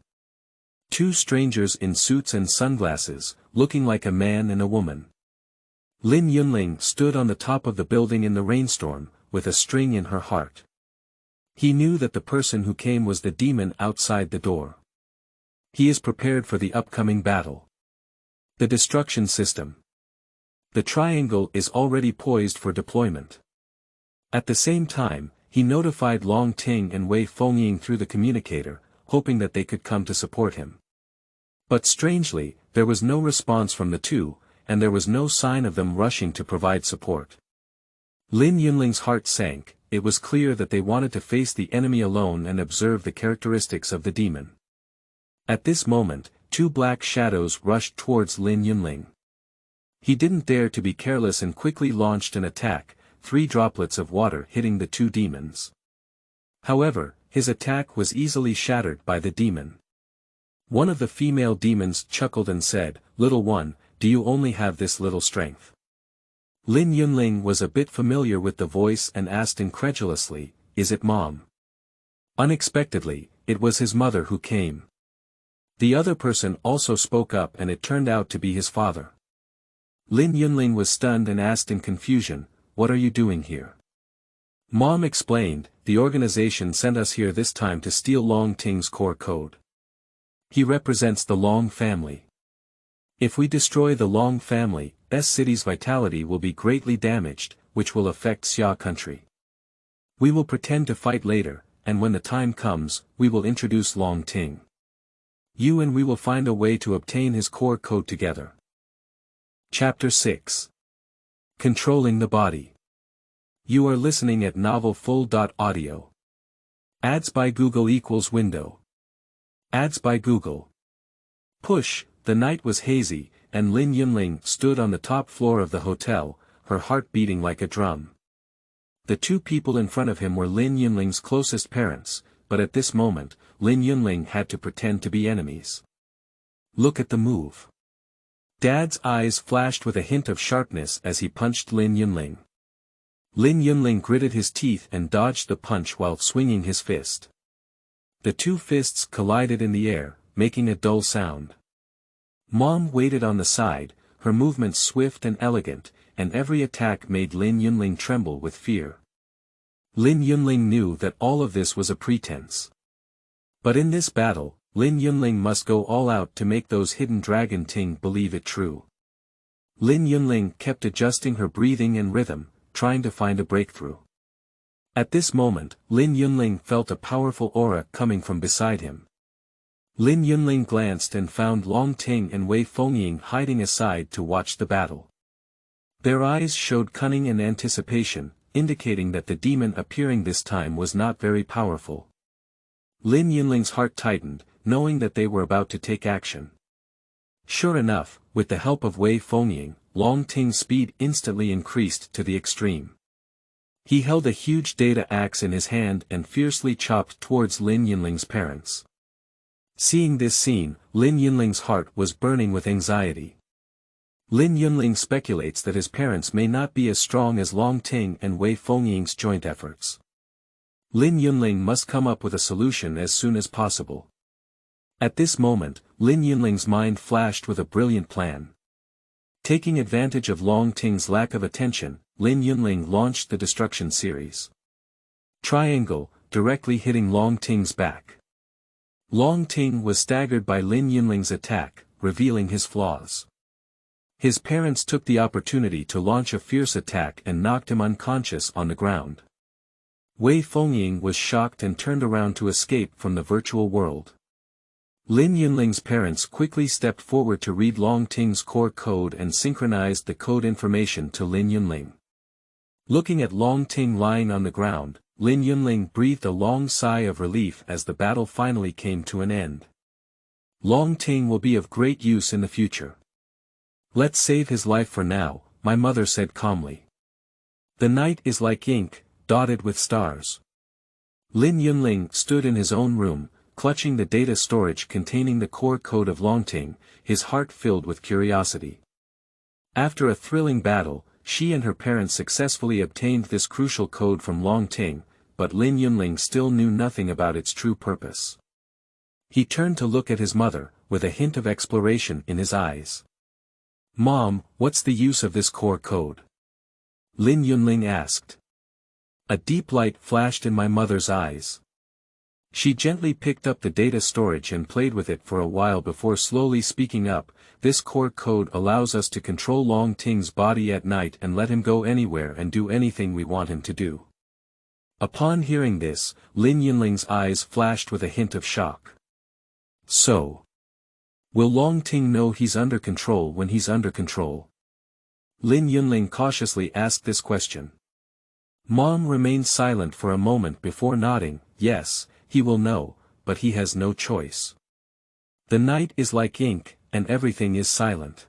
Two strangers in suits and sunglasses, looking like a man and a woman. Lin Yunling stood on the top of the building in the rainstorm, with a string in her heart. He knew that the person who came was the demon outside the door. He is prepared for the upcoming battle. The destruction system. The triangle is already poised for deployment. At the same time, he notified Long Ting and Wei Fengying through the communicator, hoping that they could come to support him. But strangely, there was no response from the two, and there was no sign of them rushing to provide support. Lin Yunling's heart sank. It was clear that they wanted to face the enemy alone and observe the characteristics of the demon. At this moment, two black shadows rushed towards Lin Yunling. He didn't dare to be careless and quickly launched an attack, 3 droplets of water hitting the two demons. However, his attack was easily shattered by the demon. One of the female demons chuckled and said, "Little one, do you only have this little strength?" Lin Yunling was a bit familiar with the voice and asked incredulously, "Is it Mom?" Unexpectedly, it was his mother who came. The other person also spoke up and it turned out to be his father. Lin Yunling was stunned and asked in confusion, "What are you doing here?" Mom explained, "The organization sent us here this time to steal Long Ting's core code. He represents the Long family. If we destroy the Long family, S city's vitality will be greatly damaged, which will affect Xia country. We will pretend to fight later, and when the time comes, we will introduce Long Ting. You and we will find a way to obtain his core code together." Chapter 6. Controlling the Body. You are listening at novelfull.audio. Ads by Google equals window. Ads by Google. Push. The night was hazy, and Lin Yunling stood on the top floor of the hotel, her heart beating like a drum. The two people in front of him were Lin Yunling's closest parents, but at this moment, Lin Yunling had to pretend to be enemies. "Look at the move." Dad's eyes flashed with a hint of sharpness as he punched Lin Yunling. Lin Yunling gritted his teeth and dodged the punch while swinging his fist. The two fists collided in the air, making a dull sound. Mom waited on the side, her movements swift and elegant, and every attack made Lin Yunling tremble with fear. Lin Yunling knew that all of this was a pretense. But in this battle, Lin Yunling must go all out to make those hidden Dragon Ting believe it true. Lin Yunling kept adjusting her breathing and rhythm, trying to find a breakthrough. At this moment, Lin Yunling felt a powerful aura coming from beside him. Lin Yunling glanced and found Long Ting and Wei Fengying hiding aside to watch the battle. Their eyes showed cunning and anticipation, indicating that the demon appearing this time was not very powerful. Lin Yunling's heart tightened, knowing that they were about to take action. Sure enough, with the help of Wei Fengying, Long Ting's speed instantly increased to the extreme. He held a huge data axe in his hand and fiercely chopped towards Lin Yunling's parents. Seeing this scene, Lin Yunling's heart was burning with anxiety. Lin Yunling speculates that his parents may not be as strong as Long Ting and Wei Fengying's joint efforts. Lin Yunling must come up with a solution as soon as possible. At this moment, Lin Yunling's mind flashed with a brilliant plan. Taking advantage of Long Ting's lack of attention, Lin Yunling launched the destruction series. Triangle, directly hitting Long Ting's back. Long Ting was staggered by Lin Yunling's attack, revealing his flaws. His parents took the opportunity to launch a fierce attack and knocked him unconscious on the ground. Wei Fengying was shocked and turned around to escape from the virtual world. Lin Yunling's parents quickly stepped forward to read Long Ting's core code and synchronized the code information to Lin Yunling. Looking at Long Ting lying on the ground, Lin Yunling breathed a long sigh of relief as the battle finally came to an end. Long Ting will be of great use in the future. Let's save his life for now, my mother said calmly. The night is like ink, dotted with stars. Lin Yunling stood in his own room, clutching the data storage containing the core code of Long Ting, his heart filled with curiosity. After a thrilling battle, she and her parents successfully obtained this crucial code from Long Ting, but Lin Yunling still knew nothing about its true purpose. He turned to look at his mother, with a hint of exploration in his eyes. "Mom, what's the use of this core code?" Lin Yunling asked. A deep light flashed in my mother's eyes. She gently picked up the data storage and played with it for a while before slowly speaking up. "This core code allows us to control Long Ting's body at night and let him go anywhere and do anything we want him to do." Upon hearing this, Lin Yunling's eyes flashed with a hint of shock. So, will Long Ting know he's under control when he's under control? Lin Yunling cautiously asked this question. Mom remained silent for a moment before nodding. Yes, he will know, but he has no choice. The night is like ink, and everything is silent.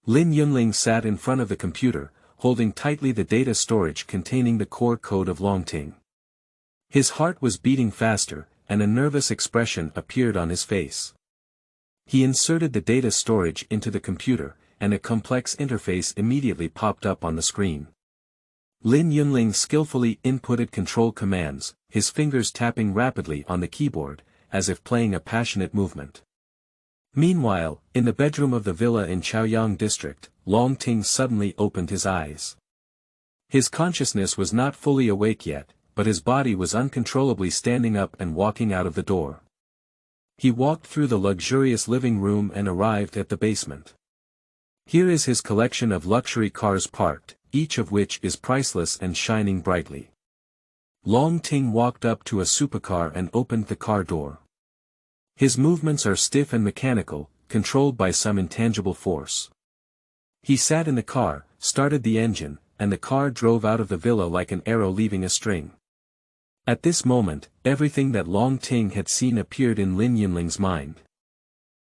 Lin Yunling sat in front of the computer, holding tightly the data storage containing the core code of Longting. His heart was beating faster, and a nervous expression appeared on his face. He inserted the data storage into the computer, and a complex interface immediately popped up on the screen. Lin Yunling skillfully inputted control commands, his fingers tapping rapidly on the keyboard, as if playing a passionate movement. Meanwhile, in the bedroom of the villa in Chaoyang district, Longting suddenly opened his eyes. His consciousness was not fully awake yet, but his body was uncontrollably standing up and walking out of the door. He walked through the luxurious living room and arrived at the basement. Here is his collection of luxury cars parked, each of which is priceless and shining brightly. Longting walked up to a supercar and opened the car door. His movements are stiff and mechanical, controlled by some intangible force. He sat in the car, started the engine, and the car drove out of the villa like an arrow leaving a string. At this moment, everything that Longting had seen appeared in Lin Yunling's mind.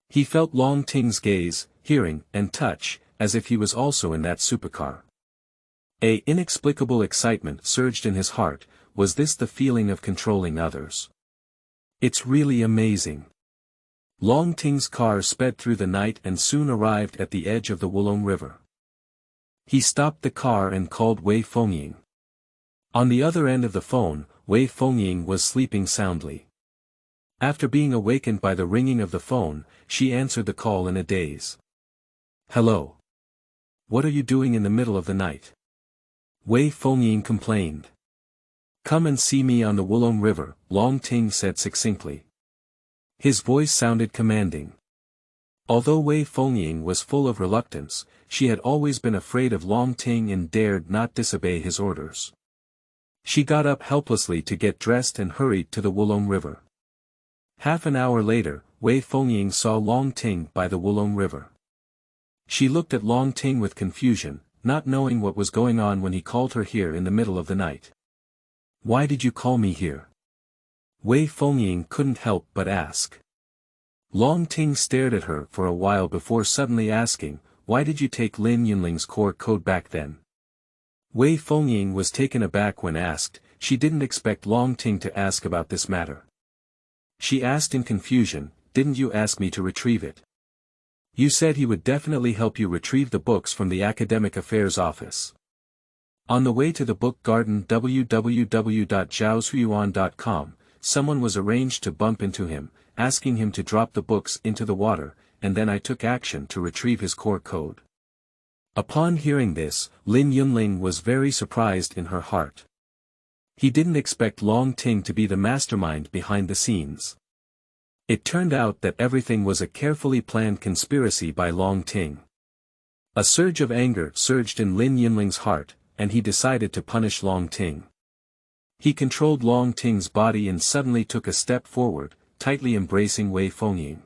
He felt Longting's gaze, hearing, and touch, as if he was also in that supercar. An inexplicable excitement surged in his heart. Was this the feeling of controlling others? It's really amazing. Longting's car sped through the night and soon arrived at the edge of the Wulong River. He stopped the car and called Wei Fengying. On the other end of the phone, Wei Fengying was sleeping soundly. After being awakened by the ringing of the phone, she answered the call in a daze. "Hello. What are you doing in the middle of the night?" Wei Fengying complained. "Come and see me on the Wulong River," Longting said succinctly. His voice sounded commanding. Although Wei Fengying was full of reluctance, she had always been afraid of Longting and dared not disobey his orders. She got up helplessly to get dressed and hurried to the Wulong River. Half an hour later, Wei Fengying saw Longting by the Wulong River. She looked at Longting with confusion, not knowing what was going on when he called her here in the middle of the night. "Why did you call me here?" Wei Fengying couldn't help but ask. Longting stared at her for a while before suddenly asking, "Why did you take Lin Yunling's core code back then?" Wei Fengying was taken aback when asked. She didn't expect Longting to ask about this matter. She asked in confusion, "Didn't you ask me to retrieve it? You said he would definitely help you retrieve the books from the Academic Affairs Office." On the way to the book garden www.zhaoshuyuan.com, someone was arranged to bump into him, asking him to drop the books into the water, and then I took action to retrieve his core code. Upon hearing this, Lin Yunling was very surprised in her heart. He didn't expect Longting to be the mastermind behind the scenes. It turned out that everything was a carefully planned conspiracy by Longting. A surge of anger surged in Lin Yunling's heart, and he decided to punish Longting. He controlled Longting's body and suddenly took a step forward, tightly embracing Wei Fengying.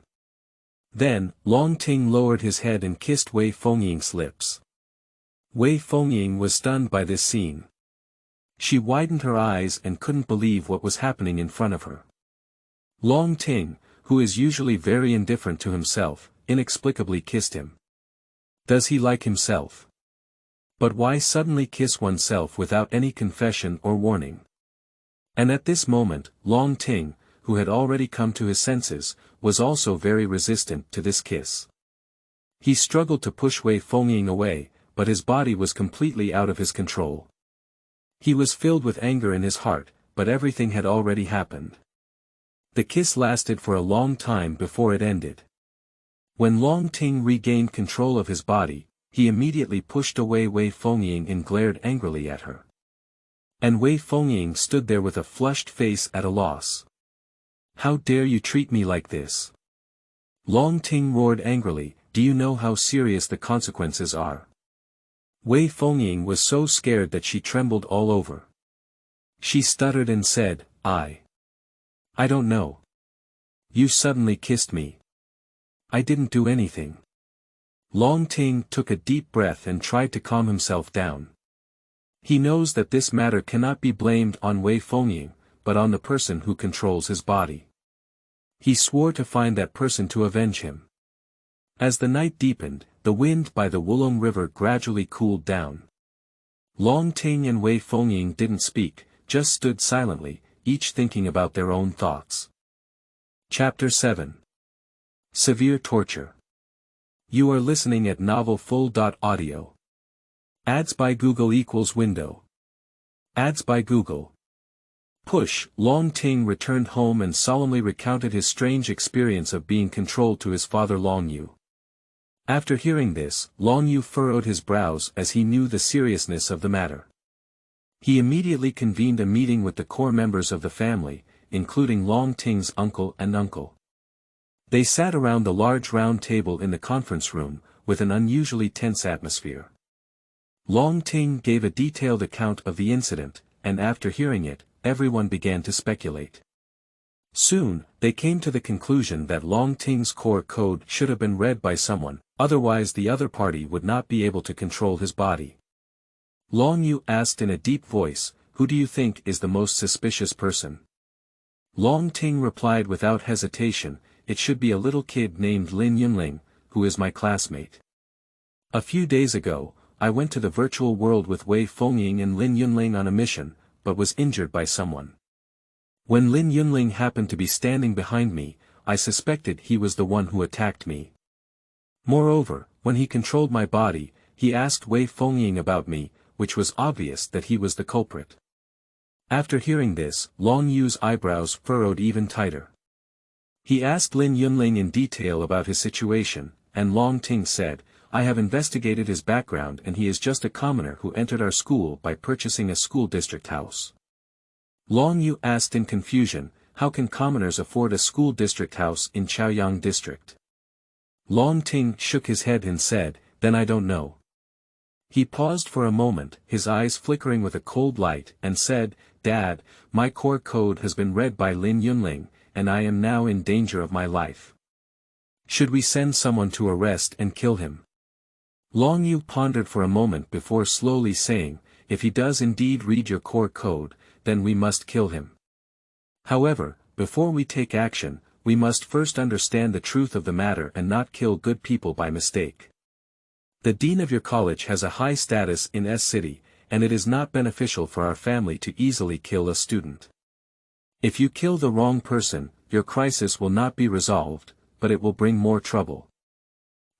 Then, Longting lowered his head and kissed Wei Fengying's lips. Wei Fengying was stunned by this scene. She widened her eyes and couldn't believe what was happening in front of her. Longting, who is usually very indifferent to himself, inexplicably kissed him. Does he like himself? But why suddenly kiss oneself without any confession or warning? And at this moment, Longting, who had already come to his senses, was also very resistant to this kiss. He struggled to push Wei Fengying away, but his body was completely out of his control. He was filled with anger in his heart, but everything had already happened. The kiss lasted for a long time before it ended. When Longting regained control of his body, he immediately pushed away Wei Fengying and glared angrily at her. And Wei Fengying stood there with a flushed face at a loss. "How dare you treat me like this?" Longting roared angrily, "Do you know how serious the consequences are?" Wei Fengying was so scared that she trembled all over. She stuttered and said, I don't know. You suddenly kissed me. I didn't do anything." Longting took a deep breath and tried to calm himself down. He knows that this matter cannot be blamed on Wei Fengying, but on the person who controls his body. He swore to find that person to avenge him. As the night deepened, the wind by the Wulong River gradually cooled down. Long Ting and Wei Fengying didn't speak, just stood silently, each thinking about their own thoughts. Chapter 7. Severe Torture. You are listening at novelfull.audio. Ads by Google equals window. Ads by Google. Push. Long Ting returned home and solemnly recounted his strange experience of being controlled to his father Long Yu. After hearing this, Long Yu furrowed his brows as he knew the seriousness of the matter. He immediately convened a meeting with the core members of the family, including Long Ting's uncle and uncle. They sat around the large round table in the conference room, with an unusually tense atmosphere. Long Ting gave a detailed account of the incident, and after hearing it, everyone began to speculate. Soon, they came to the conclusion that Long Ting's core code should have been read by someone, otherwise the other party would not be able to control his body. Long Yu asked in a deep voice, "Who do you think is the most suspicious person?" Long Ting replied without hesitation, "It should be a little kid named Lin Yunling, who is my classmate. A few days ago, I went to the virtual world with Wei Fengying and Lin Yunling on a mission, but was injured by someone. When Lin Yunling happened to be standing behind me, I suspected he was the one who attacked me. Moreover, when he controlled my body, he asked Wei Fengying about me, which was obvious that he was the culprit." After hearing this, Long Yu's eyebrows furrowed even tighter. He asked Lin Yunling in detail about his situation, and Long Ting said, "I have investigated his background and he is just a commoner who entered our school by purchasing a school district house." Long Yu asked in confusion, "How can commoners afford a school district house in Chaoyang district?" Long Ting shook his head and said, "Then I don't know." He paused for a moment, his eyes flickering with a cold light, and said, "Dad, my core code has been read by Lin Yunling, and I am now in danger of my life. Should we send someone to arrest and kill him?" Long Yu pondered for a moment before slowly saying, "If he does indeed read your core code, then we must kill him. However, before we take action, we must first understand the truth of the matter and not kill good people by mistake. The dean of your college has a high status in S City, and it is not beneficial for our family to easily kill a student. If you kill the wrong person, your crisis will not be resolved, but it will bring more trouble."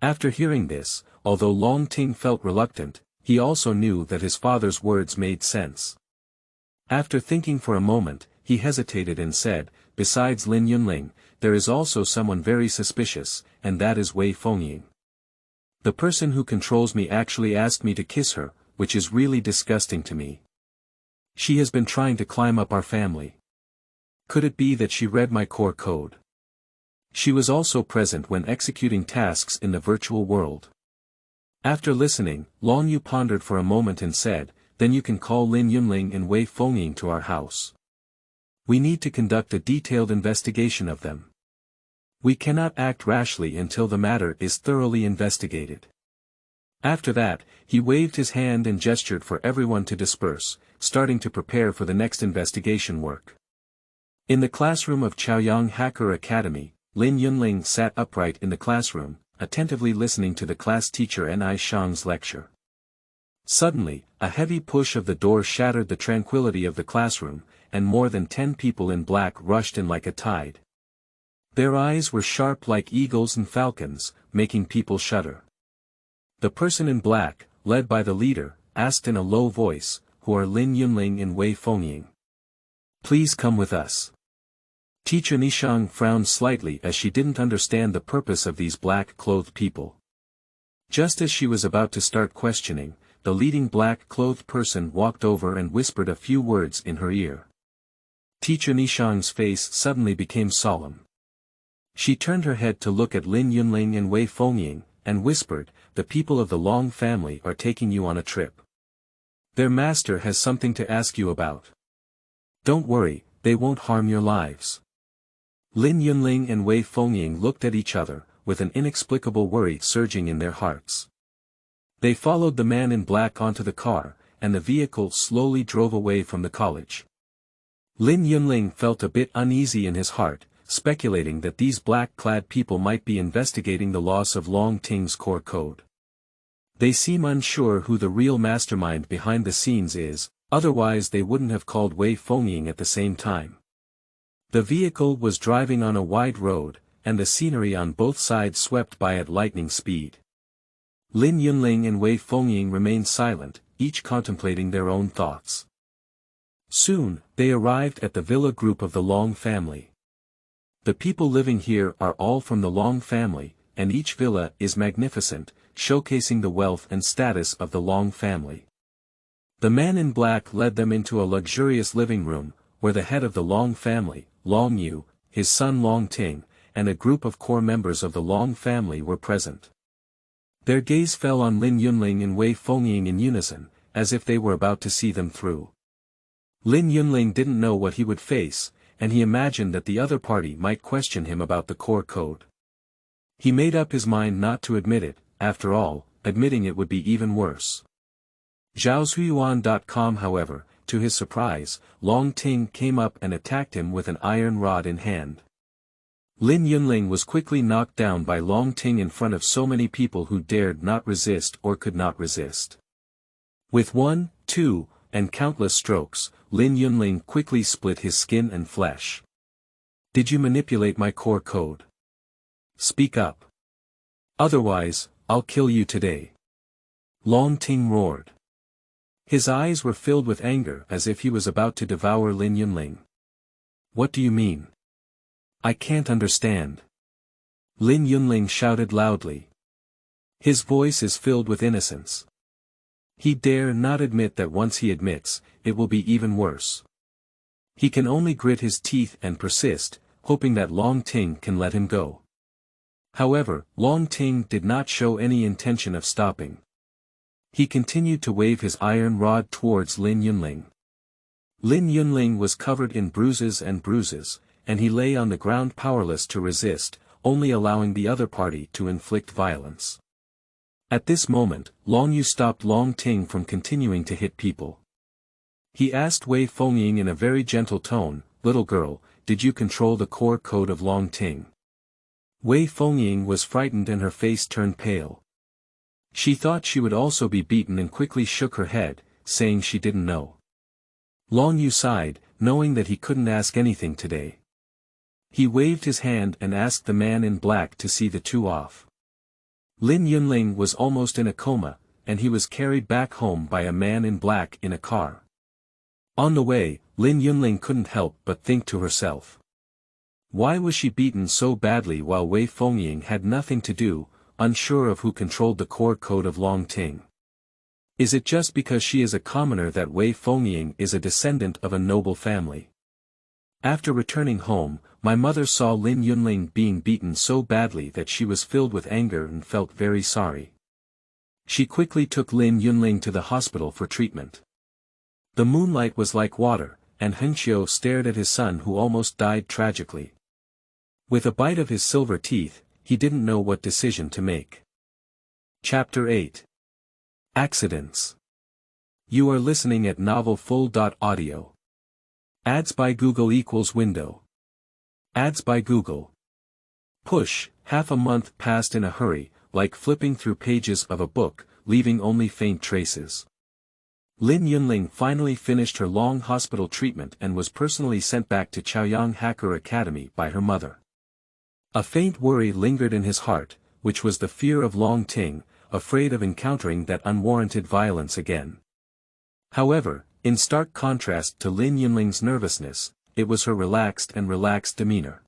After hearing this, although Long Ting felt reluctant, he also knew that his father's words made sense. After thinking for a moment, he hesitated and said, "Besides Lin Yunling, there is also someone very suspicious, and that is Wei Fengying. The person who controls me actually asked me to kiss her, which is really disgusting to me. She has been trying to climb up our family. Could it be that she read my core code? She was also present when executing tasks in the virtual world." After listening, Long Yu pondered for a moment and said, "Then you can call Lin Yunling and Wei Fengying to our house. We need to conduct a detailed investigation of them. We cannot act rashly until the matter is thoroughly investigated." After that, he waved his hand and gestured for everyone to disperse, starting to prepare for the next investigation work. In the classroom of Chaoyang Hacker Academy, Lin Yunling sat upright in the classroom, attentively listening to the class teacher Ni Shang's lecture. Suddenly, a heavy push of the door shattered the tranquility of the classroom, and more than 10 people in black rushed in like a tide. Their eyes were sharp like eagles and falcons, making people shudder. The person in black, led by the leader, asked in a low voice, "Who are Lin Yunling and Wei Fengying? Please come with us." Teacher Nishang frowned slightly as she didn't understand the purpose of these black-clothed people. Just as she was about to start questioning, the leading black-clothed person walked over and whispered a few words in her ear. Teacher Nishang's face suddenly became solemn. She turned her head to look at Lin Yunling and Wei Fengying, and whispered, "The people of the Long family are taking you on a trip. Their master has something to ask you about. Don't worry, they won't harm your lives." Lin Yunling and Wei Fengying looked at each other, with an inexplicable worry surging in their hearts. They followed the man in black onto the car, and the vehicle slowly drove away from the college. Lin Yunling felt a bit uneasy in his heart, speculating that these black-clad people might be investigating the loss of Long Ting's core code. They seem unsure who the real mastermind behind the scenes is, otherwise they wouldn't have called Wei Fengying at the same time. The vehicle was driving on a wide road, and the scenery on both sides swept by at lightning speed. Lin Yunling and Wei Fengying remained silent, each contemplating their own thoughts. Soon, they arrived at the villa group of the Long family. The people living here are all from the Long family, and each villa is magnificent, showcasing the wealth and status of the Long family. The man in black led them into a luxurious living room, where the head of the Long family, Long Yu, his son Long Ting, and a group of core members of the Long family were present. Their gaze fell on Lin Yunling and Wei Fengying in unison, as if they were about to see them through. Lin Yunling didn't know what he would face, and he imagined that the other party might question him about the core code. He made up his mind not to admit it, after all, admitting it would be even worse. Zhaozhuiyuan.com however, to his surprise, Long Ting came up and attacked him with an iron rod in hand. Lin Yunling was quickly knocked down by Long Ting in front of so many people who dared not resist or could not resist. With 1, 2, and countless strokes, Lin Yunling quickly split his skin and flesh. Did you manipulate my core code? Speak up. Otherwise, I'll kill you today. Long Ting roared. His eyes were filled with anger as if he was about to devour Lin Yunling. What do you mean? I can't understand. Lin Yunling shouted loudly. His voice is filled with innocence. He dare not admit that once he admits, it will be even worse. He can only grit his teeth and persist, hoping that Long Ting can let him go. However, Long Ting did not show any intention of stopping. He continued to wave his iron rod towards Lin Yunling. Lin Yunling was covered in bruises, and he lay on the ground powerless to resist, only allowing the other party to inflict violence. At this moment, Long Yu stopped Long Ting from continuing to hit people. He asked Wei Fengying in a very gentle tone, "Little girl, did you control the core code of Long Ting?" Wei Fengying was frightened and her face turned pale. She thought she would also be beaten and quickly shook her head, saying she didn't know. Long Yu sighed, knowing that he couldn't ask anything today. He waved his hand and asked the man in black to see the two off. Lin Yunling was almost in a coma, and he was carried back home by a man in black in a car. On the way, Lin Yunling couldn't help but think to herself. Why was she beaten so badly while Wei Fengying had nothing to do, unsure of who controlled the core code of Long Ting? Is it just because she is a commoner that Wei Fengying is a descendant of a noble family? After returning home, my mother saw Lin Yunling being beaten so badly that she was filled with anger and felt very sorry. She quickly took Lin Yunling to the hospital for treatment. The moonlight was like water, and Henqiu stared at his son who almost died tragically. With a bite of his silver teeth, he didn't know what decision to make. Chapter 8. Accidents. You are listening at novelfull.audio. Ads by Google equals window. Ads by Google. Push, half a month passed in a hurry, like flipping through pages of a book, leaving only faint traces. Lin Yunling finally finished her long hospital treatment and was personally sent back to Chaoyang Hacker Academy by her mother. A faint worry lingered in his heart, which was the fear of Long Ting, afraid of encountering that unwarranted violence again. However, in stark contrast to Lin Yunling's nervousness, it was her relaxed demeanor.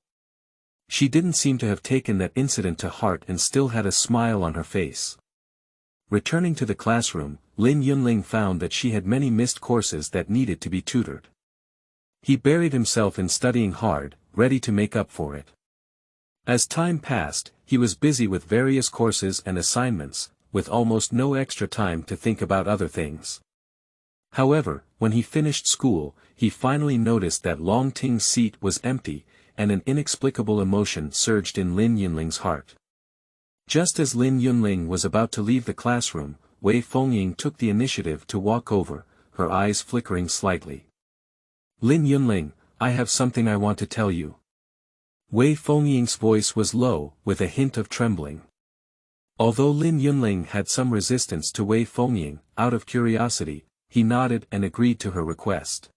She didn't seem to have taken that incident to heart and still had a smile on her face. Returning to the classroom, Lin Yunling found that she had many missed courses that needed to be tutored. He buried himself in studying hard, ready to make up for it. As time passed, he was busy with various courses and assignments, with almost no extra time to think about other things. However, when he finished school, he finally noticed that Long Ting's seat was empty, and an inexplicable emotion surged in Lin Yunling's heart. Just as Lin Yunling was about to leave the classroom, Wei Fengying took the initiative to walk over, her eyes flickering slightly. Lin Yunling, I have something I want to tell you. Wei Fengying's voice was low, with a hint of trembling. Although Lin Yunling had some resistance to Wei Fengying, out of curiosity, he nodded and agreed to her request.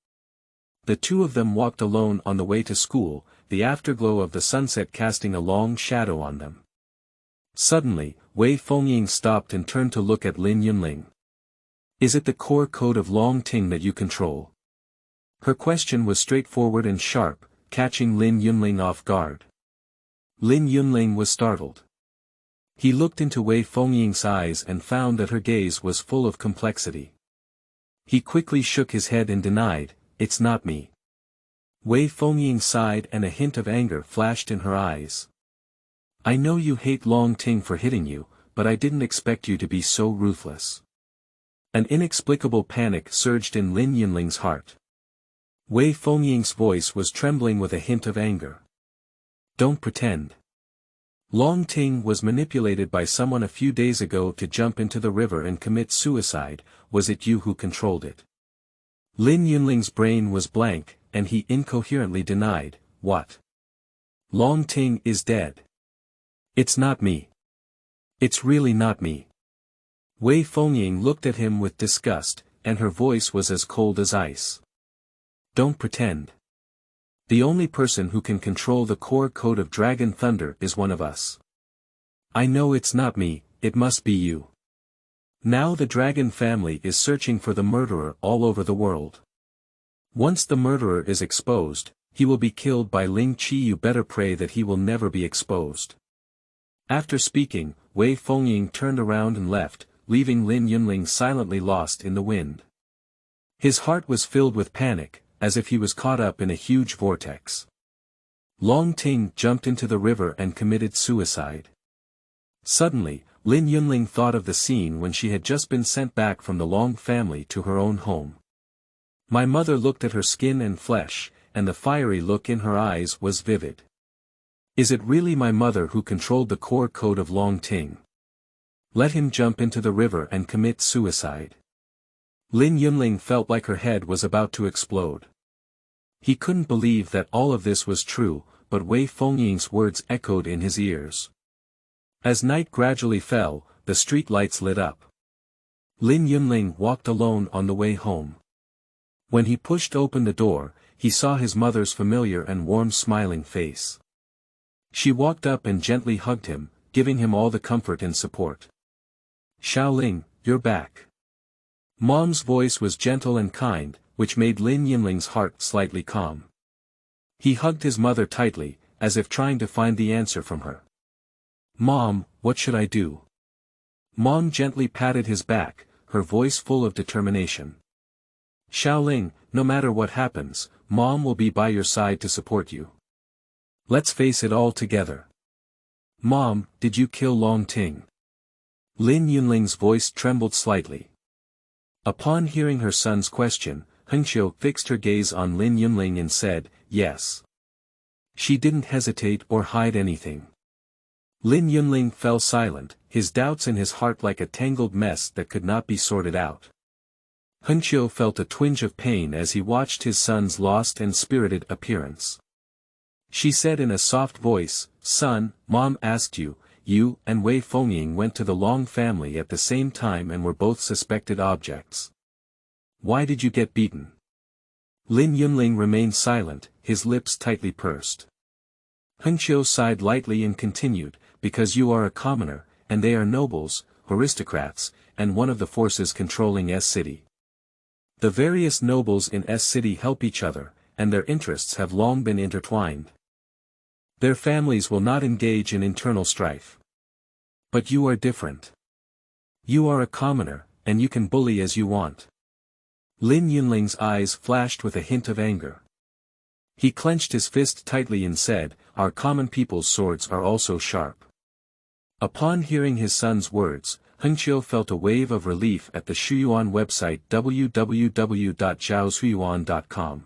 The two of them walked alone on the way to school, the afterglow of the sunset casting a long shadow on them. Suddenly, Wei Fengying stopped and turned to look at Lin Yunling. Is it the core code of Longting that you control? Her question was straightforward and sharp, catching Lin Yunling off guard. Lin Yunling was startled. He looked into Wei Fengying's eyes and found that her gaze was full of complexity. He quickly shook his head and denied, "It's not me." Wei Fengying sighed and a hint of anger flashed in her eyes. "I know you hate Longting for hitting you, but I didn't expect you to be so ruthless." An inexplicable panic surged in Lin Yunling's heart. Wei Fengying's voice was trembling with a hint of anger. "Don't pretend. Longting was manipulated by someone a few days ago to jump into the river and commit suicide. Was it you who controlled it?" Lin Yunling's brain was blank, and he incoherently denied, "What? Longting is dead. It's not me. It's really not me." Wei Fengying looked at him with disgust, and her voice was as cold as ice. "Don't pretend. The only person who can control the core code of Dragon Thunder is one of us. I know it's not me, it must be you. Now the Dragon family is searching for the murderer all over the world. Once the murderer is exposed, he will be killed by Ling Qi. You better pray that he will never be exposed." After speaking, Wei Fengying turned around and left, leaving Lin Yunling silently lost in the wind. His heart was filled with panic, as if he was caught up in a huge vortex. Longting jumped into the river and committed suicide. Suddenly, Lin Yunling thought of the scene when she had just been sent back from the Long family to her own home. My mother looked at her skin and flesh, and the fiery look in her eyes was vivid. Is it really my mother who controlled the core code of Longting? Let him jump into the river and commit suicide. Lin Yunling felt like her head was about to explode. He couldn't believe that all of this was true, but Wei Fengying's words echoed in his ears. As night gradually fell, the street lights lit up. Lin Yunling walked alone on the way home. When he pushed open the door, he saw his mother's familiar and warm smiling face. She walked up and gently hugged him, giving him all the comfort and support. "Xiaoling, you're back." Mom's voice was gentle and kind, which made Lin Yunling's heart slightly calm. He hugged his mother tightly, as if trying to find the answer from her. "Mom, what should I do?" Mom gently patted his back, her voice full of determination. "Xiaoling, no matter what happens, Mom will be by your side to support you. Let's face it all together. Mom, did you kill Longting?" Lin Yunling's voice trembled slightly. Upon hearing her son's question, Hengqiu fixed her gaze on Lin Yunling and said, "Yes." She didn't hesitate or hide anything. Lin Yunling fell silent, his doubts in his heart like a tangled mess that could not be sorted out. Hengqiu felt a twinge of pain as he watched his son's lost and spirited appearance. She said in a soft voice, "Son, Mom asked you, you and Wei Fengying went to the Long family at the same time and were both suspected objects. Why did you get beaten?" Lin Yunling remained silent, his lips tightly pursed. Hengqiu sighed lightly and continued, "Because you are a commoner, and they are nobles, aristocrats, and one of the forces controlling S City. The various nobles in S City help each other, and their interests have long been intertwined. Their families will not engage in internal strife. But you are different. You are a commoner, and you can bully as you want." Lin Yunling's eyes flashed with a hint of anger. He clenched his fist tightly and said, "Our common people's swords are also sharp." Upon hearing his son's words, Hengqiu felt a wave of relief at the Shuyuan website www.zhaoshuyuan.com.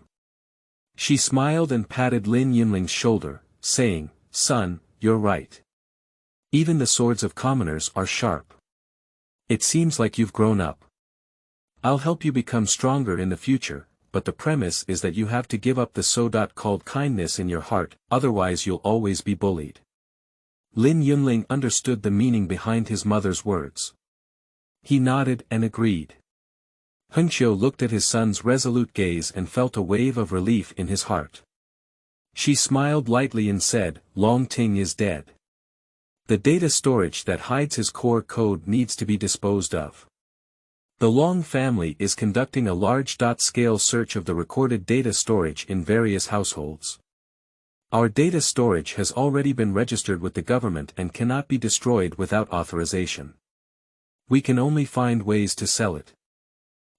She smiled and patted Lin Yunling's shoulder, saying, "Son, you're right. Even the swords of commoners are sharp. It seems like you've grown up. I'll help you become stronger in the future, but the premise is that you have to give up the so-called kindness in your heart, otherwise you'll always be bullied. Lin Yunling understood the meaning behind his mother's words. He nodded and agreed. Hengqiu looked at his son's resolute gaze and felt a wave of relief in his heart. She smiled lightly and said, Long Ting is dead. The data storage that hides his core code needs to be disposed of. The Long family is conducting a large-scale search of the recorded data storage in various households. Our data storage has already been registered with the government and cannot be destroyed without authorization. We can only find ways to sell it.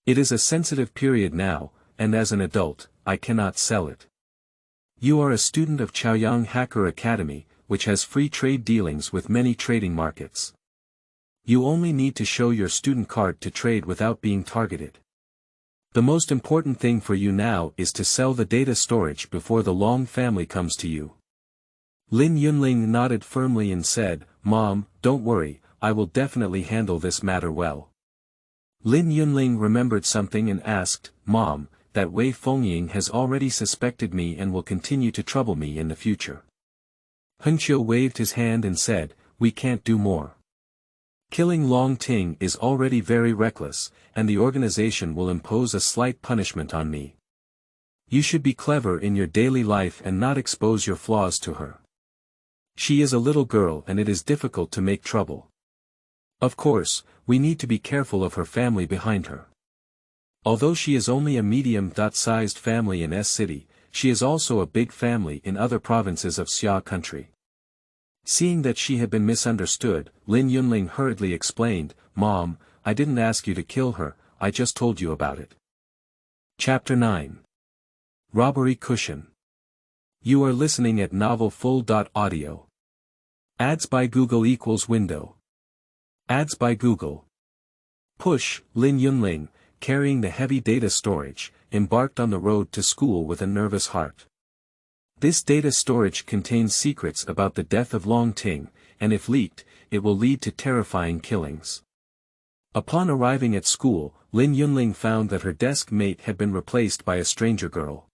It is a sensitive period now, and as an adult, I cannot sell it. You are a student of Chaoyang Hacker Academy, which has free trade dealings with many trading markets. You only need to show your student card to trade without being targeted. The most important thing for you now is to sell the data storage before the Long family comes to you. Lin Yunling nodded firmly and said, Mom, don't worry, I will definitely handle this matter well. Lin Yunling remembered something and asked, Mom, that Wei Fengying has already suspected me and will continue to trouble me in the future. Hengqiu waved his hand and said, We can't do more. Killing Long Ting is already very reckless, and the organization will impose a slight punishment on me. You should be clever in your daily life and not expose your flaws to her. She is a little girl and it is difficult to make trouble. Of course, we need to be careful of her family behind her. Although she is only a medium-sized family in S City, she is also a big family in other provinces of Xia country. Seeing that she had been misunderstood, Lin Yunling hurriedly explained, Mom, I didn't ask you to kill her, I just told you about it. Chapter 9. Robbery Cushion. You are listening at novelfull.audio. Ads by Google equals window. Ads by Google. Push, Lin Yunling, carrying the heavy data storage, embarked on the road to school with a nervous heart. This data storage contains secrets about the death of Long Ting, and if leaked, it will lead to terrifying killings. Upon arriving at school, Lin Yunling found that her desk mate had been replaced by a stranger girl.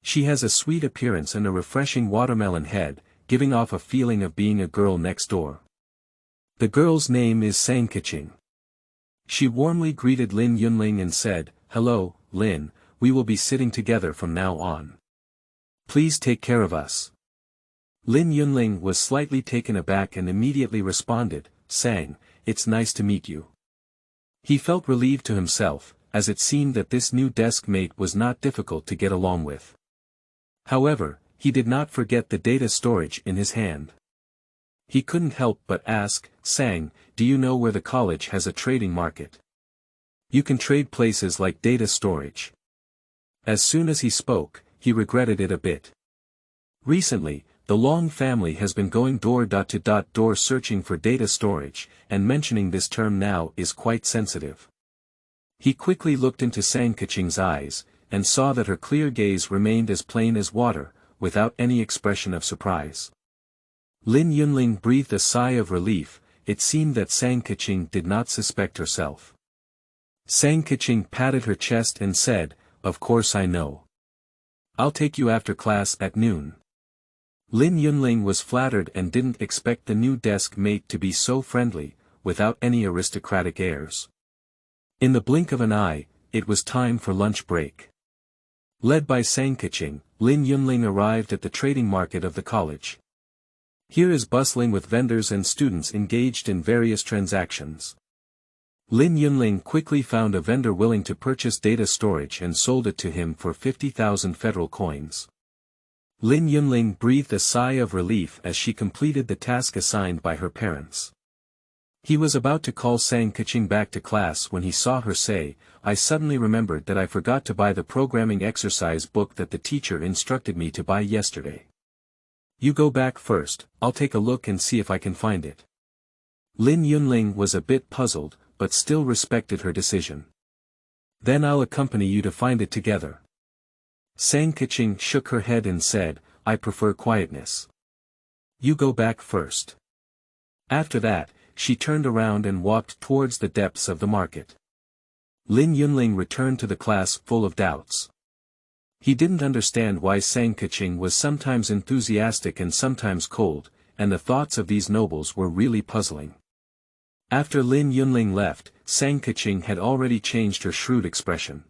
She has a sweet appearance and a refreshing watermelon head, giving off a feeling of being a girl next door. The girl's name is Sangkaching. She warmly greeted Lin Yunling and said, Hello, Lin, we will be sitting together from now on. Please take care of us. Lin Yunling was slightly taken aback and immediately responded, Sang, it's nice to meet you. He felt relieved to himself, as it seemed that this new desk mate was not difficult to get along with. However, he did not forget the data storage in his hand. He couldn't help but ask, Sang, do you know where the college has a trading market? You can trade places like data storage. As soon as he spoke, he regretted it a bit. Recently, the Long family has been going door-to-door searching for data storage, and mentioning this term now is quite sensitive. He quickly looked into Sangkaching's eyes, and saw that her clear gaze remained as plain as water, without any expression of surprise. Lin Yunling breathed a sigh of relief. It seemed that Sangkaching did not suspect herself. Sangkaching patted her chest and said, Of course I know. I'll take you after class at noon. Lin Yunling was flattered and didn't expect the new desk mate to be so friendly, without any aristocratic airs. In the blink of an eye, it was time for lunch break. Led by Sangkaching, Lin Yunling arrived at the trading market of the college. Here is bustling with vendors and students engaged in various transactions. Lin Yunling quickly found a vendor willing to purchase data storage and sold it to him for 50,000 federal coins. Lin Yunling breathed a sigh of relief as she completed the task assigned by her parents. He was about to call Sangkaching back to class when he saw her say, I suddenly remembered that I forgot to buy the programming exercise book that the teacher instructed me to buy yesterday. You go back first, I'll take a look and see if I can find it. Lin Yunling was a bit puzzled, but still respected her decision. Then I'll accompany you to find it together. Sangkaching shook her head and said, I prefer quietness. You go back first. After that, she turned around and walked towards the depths of the market. Lin Yunling returned to the class full of doubts. He didn't understand why Congee was sometimes enthusiastic and sometimes cold, and the thoughts of these nobles were really puzzling. After Lin Yunling left, Congee had already changed her shrewd expression.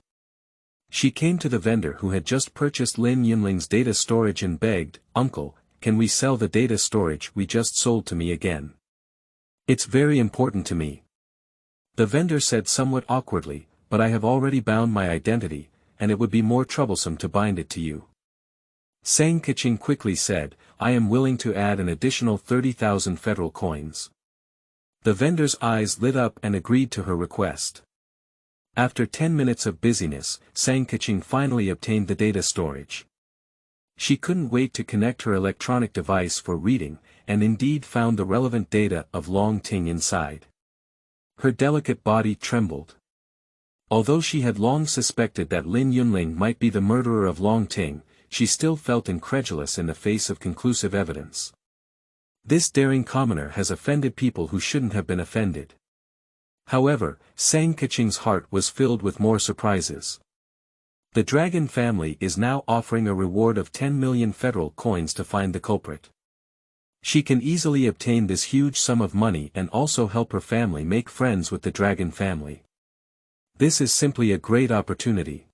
She came to the vendor who had just purchased Lin Yunling's data storage and begged, "Uncle, can we sell the data storage we just sold to me again? It's very important to me." The vendor said somewhat awkwardly, "But I have already bound my identity, and it would be more troublesome to bind it to you." Congee quickly said, "I am willing to add an additional 30,000 federal coins." The vendor's eyes lit up and agreed to her request. After 10 minutes of busyness, Congee finally obtained the data storage. She couldn't wait to connect her electronic device for reading, and indeed found the relevant data of Long Ting inside. Her delicate body trembled. Although she had long suspected that Lin Yunling might be the murderer of Long Ting, she still felt incredulous in the face of conclusive evidence. This daring commoner has offended people who shouldn't have been offended. However, Congee's heart was filled with more surprises. The Dragon family is now offering a reward of 10 million federal coins to find the culprit. She can easily obtain this huge sum of money and also help her family make friends with the Dragon family. This is simply a great opportunity.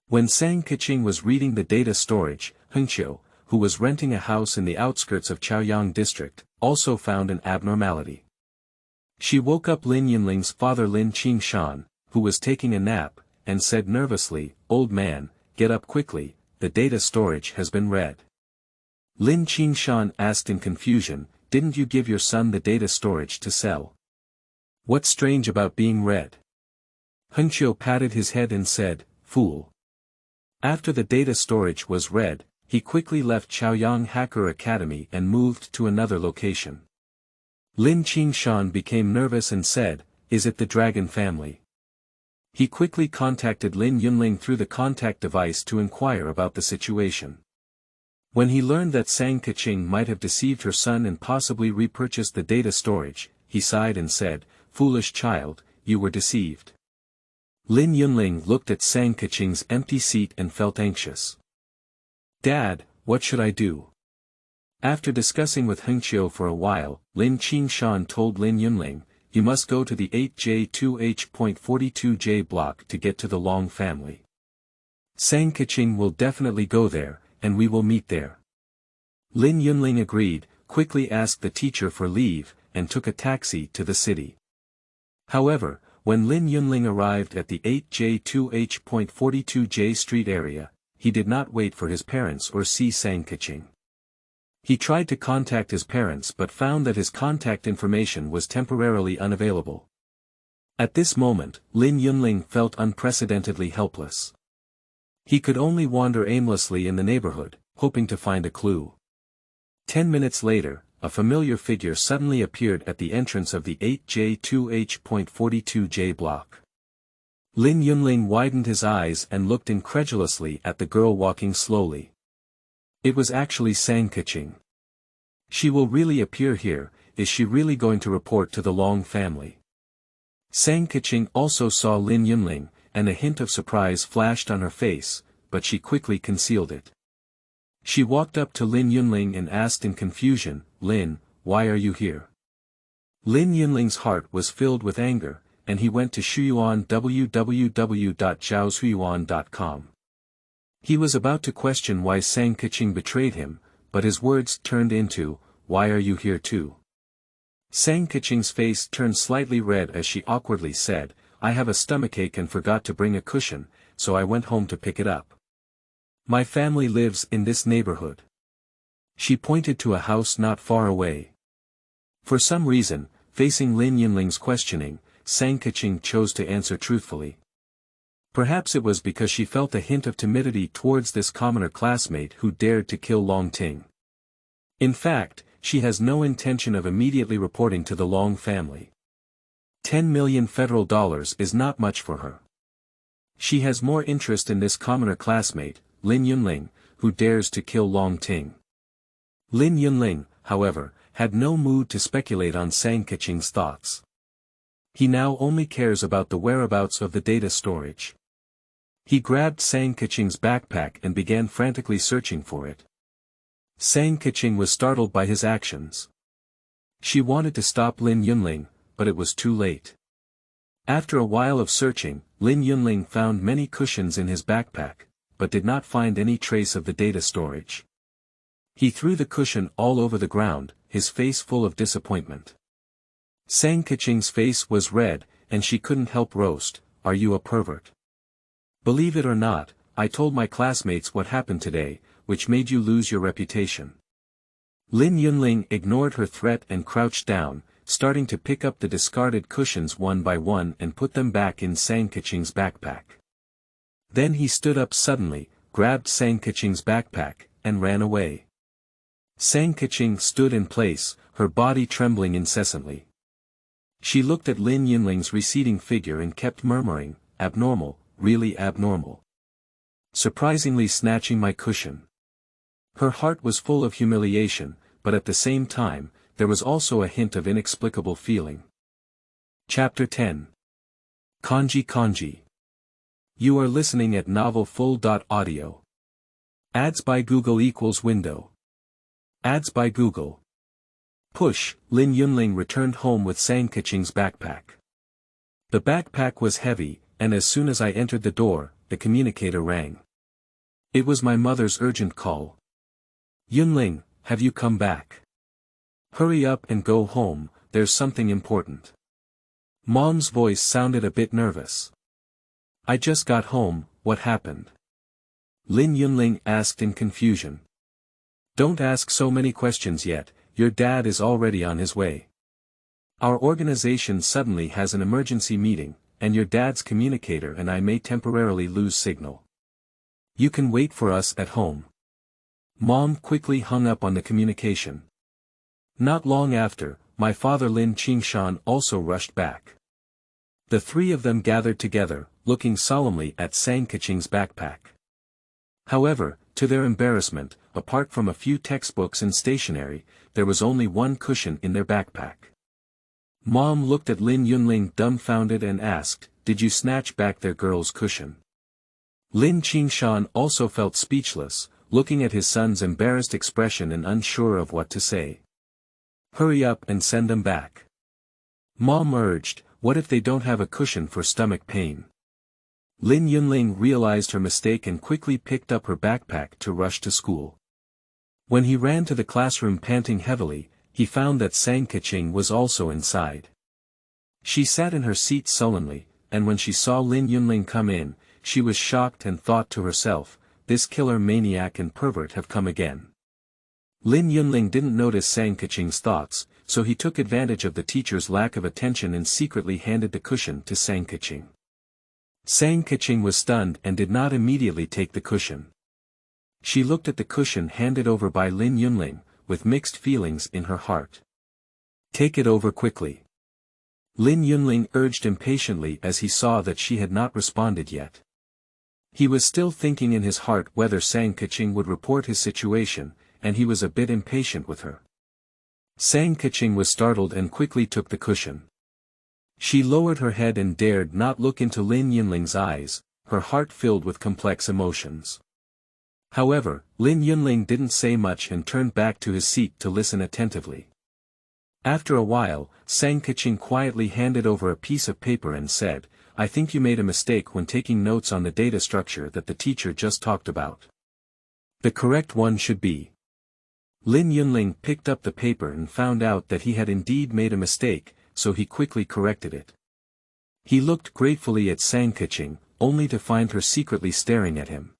When Congee was reading the data storage, Hengqiu, who was renting a house in the outskirts of Chaoyang district, also found an abnormality. She woke up Lin Yunling's father Lin Qingshan, who was taking a nap, and said nervously, "Old man, get up quickly, the data storage has been read." Lin Qingshan asked in confusion, "Didn't you give your son the data storage to sell? What's strange about being read?" Hengqiu patted his head and said, "Fool." After the data storage was read, he quickly left Chaoyang Hacker Academy and moved to another location. Lin Qingshan became nervous and said, "Is it the Dragon family?" He quickly contacted Lin Yunling through the contact device to inquire about the situation. When he learned that Congee might have deceived her son and possibly repurchased the data storage, he sighed and said, "Foolish child, you were deceived." Lin Yunling looked at Congee's empty seat and felt anxious. "Dad, what should I do?" After discussing with Hengqiu for a while, Lin Qingshan told Lin Yunling, "You must go to the 8J2H.42J block to get to the Long family. Congee will definitely go there, and we will meet there." Lin Yunling agreed, quickly asked the teacher for leave, and took a taxi to the city. However, when Lin Yunling arrived at the 8J2H.42J street area, he did not wait for his parents or see Congee. He tried to contact his parents but found that his contact information was temporarily unavailable. At this moment, Lin Yunling felt unprecedentedly helpless. He could only wander aimlessly in the neighborhood, hoping to find a clue. 10 minutes later, a familiar figure suddenly appeared at the entrance of the 8J2H.42J block. Lin Yunling widened his eyes and looked incredulously at the girl walking slowly. It was actually Congee. She will really appear here, is she really going to report to the Long family? Congee also saw Lin Yunling, and a hint of surprise flashed on her face, but she quickly concealed it. She walked up to Lin Yunling and asked in confusion, "Lin, why are you here?" Lin Yunling's heart was filled with anger, and he went to Shuyuan www.zhaoshuyuan.com. He was about to question why Congee betrayed him, but his words turned into, "Why are you here too?" Congee's face turned slightly red as she awkwardly said, "I have a stomachache and forgot to bring a cushion, so I went home to pick it up. My family lives in this neighborhood." She pointed to a house not far away. For some reason, facing Lin Yunling's questioning, Congee chose to answer truthfully. Perhaps it was because she felt a hint of timidity towards this commoner classmate who dared to kill Long Ting. In fact, she has no intention of immediately reporting to the Long family. 10 million federal dollars is not much for her. She has more interest in this commoner classmate, Lin Yunling, who dares to kill Long Ting. Lin Yunling, however, had no mood to speculate on Congee thoughts. He now only cares about the whereabouts of the data storage. He grabbed Congee's backpack and began frantically searching for it. Congee was startled by his actions. She wanted to stop Lin Yunling, but it was too late. After a while of searching, Lin Yunling found many cushions in his backpack, but did not find any trace of the data storage. He threw the cushion all over the ground, his face full of disappointment. Congee's face was red, and she couldn't help roast, "Are you a pervert? Believe it or not, I told my classmates what happened today, which made you lose your reputation." Lin Yunling ignored her threat and crouched down, starting to pick up the discarded cushions one by one and put them back in Congee's backpack. Then he stood up suddenly, grabbed Congee's backpack, and ran away. Congee stood in place, her body trembling incessantly. She looked at Lin Yunling's receding figure and kept murmuring, "Abnormal, really abnormal. Surprisingly snatching my cushion." Her heart was full of humiliation, but at the same time, there was also a hint of inexplicable feeling. Chapter 10. Congee. You are listening at novelfull.audio. Ads by Google equals window. Ads by Google. Push, Lin Yunling returned home with Congee's backpack. The backpack was heavy, and as soon as I entered the door, the communicator rang. It was my mother's urgent call. "Yunling, have you come back? Hurry up and go home, there's something important." Mom's voice sounded a bit nervous. "I just got home, what happened?" Lin Yunling asked in confusion. "Don't ask so many questions yet, your dad is already on his way. Our organization suddenly has an emergency meeting, and your dad's communicator and I may temporarily lose signal. You can wait for us at home." Mom quickly hung up on the communication. Not long after, my father Lin Qingshan also rushed back. The three of them gathered together, looking solemnly at Congee's backpack. However, to their embarrassment, apart from a few textbooks and stationery, there was only one cushion in their backpack. Mom looked at Lin Yunling dumbfounded and asked, "Did you snatch back their girl's cushion?" Lin Qingshan also felt speechless, looking at his son's embarrassed expression and unsure of what to say. "Hurry up and send them back." Mom urged, "What if they don't have a cushion for stomach pain?" Lin Yunling realized her mistake and quickly picked up her backpack to rush to school. When he ran to the classroom panting heavily, he found that Congee was also inside. She sat in her seat sullenly, and when she saw Lin Yunling come in, she was shocked and thought to herself, "This killer maniac and pervert have come again." Lin Yunling didn't notice Congee's thoughts, so he took advantage of the teacher's lack of attention and secretly handed the cushion to Congee. Congee was stunned and did not immediately take the cushion. She looked at the cushion handed over by Lin Yunling, with mixed feelings in her heart. "Take it over quickly." Lin Yunling urged impatiently as he saw that she had not responded yet. He was still thinking in his heart whether Congee would report his situation, and he was a bit impatient with her. Congee was startled and quickly took the cushion. She lowered her head and dared not look into Lin Yunling's eyes, her heart filled with complex emotions. However, Lin Yunling didn't say much and turned back to his seat to listen attentively. After a while, Congee quietly handed over a piece of paper and said, "I think you made a mistake when taking notes on the data structure that the teacher just talked about. The correct one should be." Lin Yunling picked up the paper and found out that he had indeed made a mistake, so he quickly corrected it. He looked gratefully at Congee, only to find her secretly staring at him.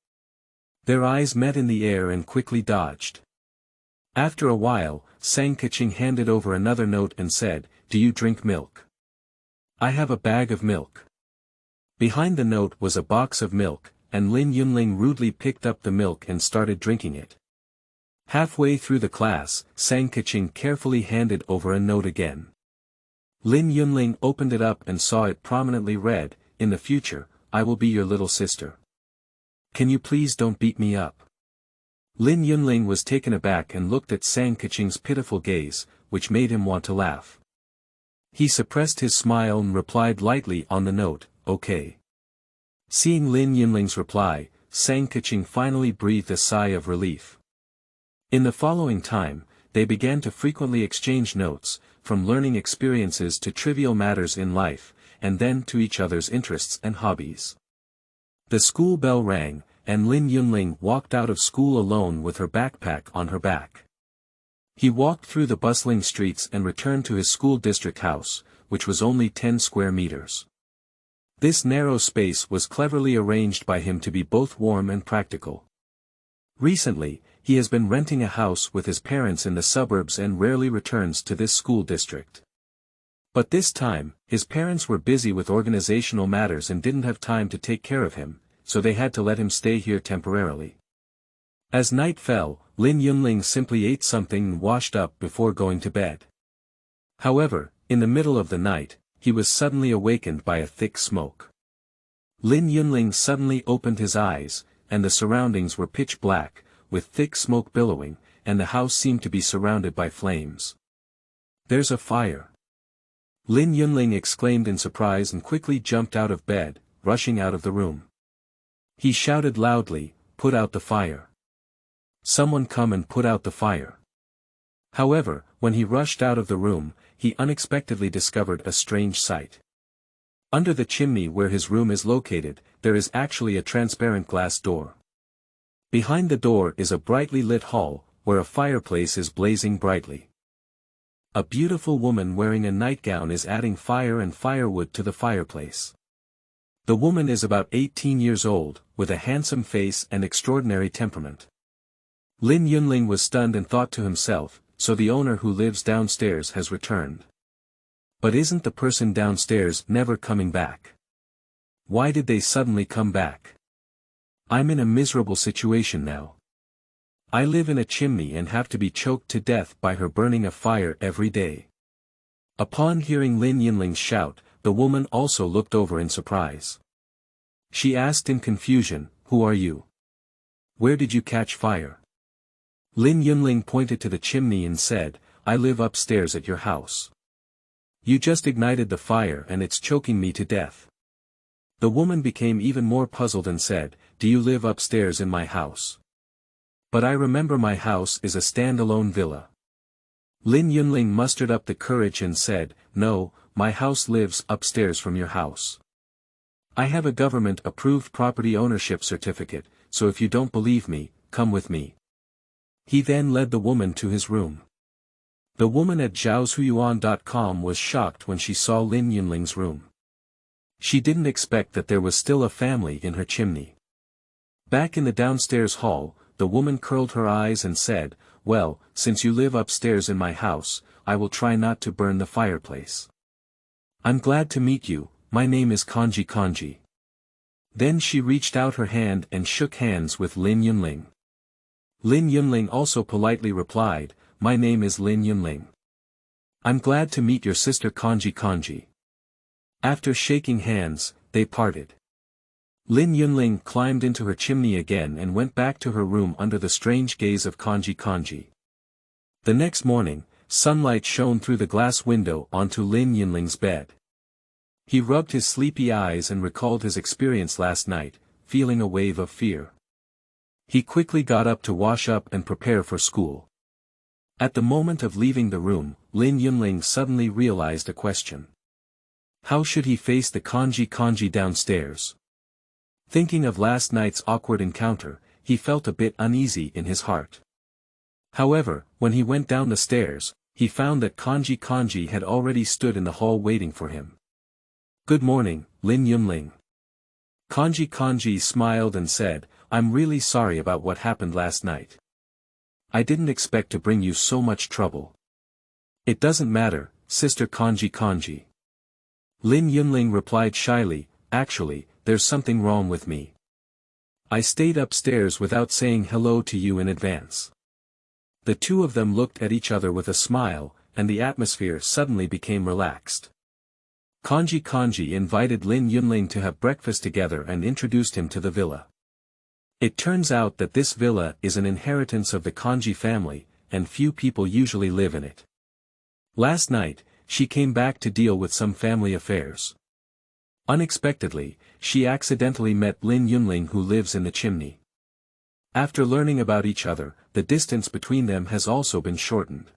Their eyes met in the air and quickly dodged. After a while, Congee handed over another note and said, "Do you drink milk? I have a bag of milk." Behind the note was a box of milk, and Lin Yunling rudely picked up the milk and started drinking it. Halfway through the class, Congee carefully handed over a note again. Lin Yunling opened it up and saw it prominently read, "In the future, I will be your little sister. Can you please don't beat me up?" Lin Yunling was taken aback and looked at Congee's pitiful gaze, which made him want to laugh. He suppressed his smile and replied lightly on the note, "Okay." Seeing Lin Yunling's reply, Sang Kaching finally breathed a sigh of relief. In the following time, they began to frequently exchange notes, from learning experiences to trivial matters in life, and then to each other's interests and hobbies. The school bell rang, and Lin Yunling walked out of school alone with her backpack on her back. He walked through the bustling streets and returned to his school district house, which was only 10 square meters. This narrow space was cleverly arranged by him to be both warm and practical. Recently, he has been renting a house with his parents in the suburbs and rarely returns to this school district. But this time, his parents were busy with organizational matters and didn't have time to take care of him, so they had to let him stay here temporarily. As night fell, Lin Yunling simply ate something and washed up before going to bed. However, in the middle of the night, he was suddenly awakened by a thick smoke. Lin Yunling suddenly opened his eyes, and the surroundings were pitch black, with thick smoke billowing, and the house seemed to be surrounded by flames. "There's a fire!" Lin Yunling exclaimed in surprise and quickly jumped out of bed, rushing out of the room. He shouted loudly, "Put out the fire! Someone come and put out the fire!" However, when he rushed out of the room, he unexpectedly discovered a strange sight. Under the chimney where his room is located, there is actually a transparent glass door. Behind the door is a brightly lit hall, where a fireplace is blazing brightly. A beautiful woman wearing a nightgown is adding fire and firewood to the fireplace. The woman is about 18 years old, with a handsome face and extraordinary temperament. Lin Yunling was stunned and thought to himself, so the owner who lives downstairs has returned. But isn't the person downstairs never coming back? Why did they suddenly come back? I'm in a miserable situation now. I live in a chimney and have to be choked to death by her burning a fire every day. Upon hearing Lin Yunling's shout, the woman also looked over in surprise. She asked in confusion, "Who are you? Where did you catch fire?" Lin Yunling pointed to the chimney and said, "I live upstairs at your house. You just ignited the fire and it's choking me to death." The woman became even more puzzled and said, "Do you live upstairs in my house?" "But I remember my house is a standalone villa." Lin Yunling mustered up the courage and said, "No, my house lives upstairs from your house. I have a government-approved property ownership certificate, so if you don't believe me, come with me." He then led the woman to his room. The woman at zhaoshuyuan.com was shocked when she saw Lin Yunling's room. She didn't expect that there was still a family in her chimney. Back in the downstairs hall, the woman curled her eyes and said, "Well, since you live upstairs in my house, I will try not to burn the fireplace. I'm glad to meet you, my name is Congee. Then she reached out her hand and shook hands with Lin Yunling. Lin Yunling also politely replied, "My name is Lin Yunling. I'm glad to meet your sister Congee. After shaking hands, they parted. Lin Yunling climbed into her chimney again and went back to her room under the strange gaze of Congee. The next morning, sunlight shone through the glass window onto Lin Yunling's bed. He rubbed his sleepy eyes and recalled his experience last night, feeling a wave of fear. He quickly got up to wash up and prepare for school. At the moment of leaving the room, Lin Yunling suddenly realized a question. How should he face the Congee downstairs? Thinking of last night's awkward encounter, he felt a bit uneasy in his heart. However, when he went down the stairs, he found that Congee had already stood in the hall waiting for him. "Good morning, Lin Yunling." Congee smiled and said, "I'm really sorry about what happened last night. I didn't expect to bring you so much trouble." "It doesn't matter, Sister Congee. Lin Yunling replied shyly, "Actually, there's something wrong with me. I stayed upstairs without saying hello to you in advance." The two of them looked at each other with a smile, and the atmosphere suddenly became relaxed. Congee invited Lin Yunling to have breakfast together and introduced him to the villa. It turns out that this villa is an inheritance of the Congee family, and few people usually live in it. Last night, she came back to deal with some family affairs. Unexpectedly, she accidentally met Lin Yunling, who lives in the chimney. After learning about each other, the distance between them has also been shortened.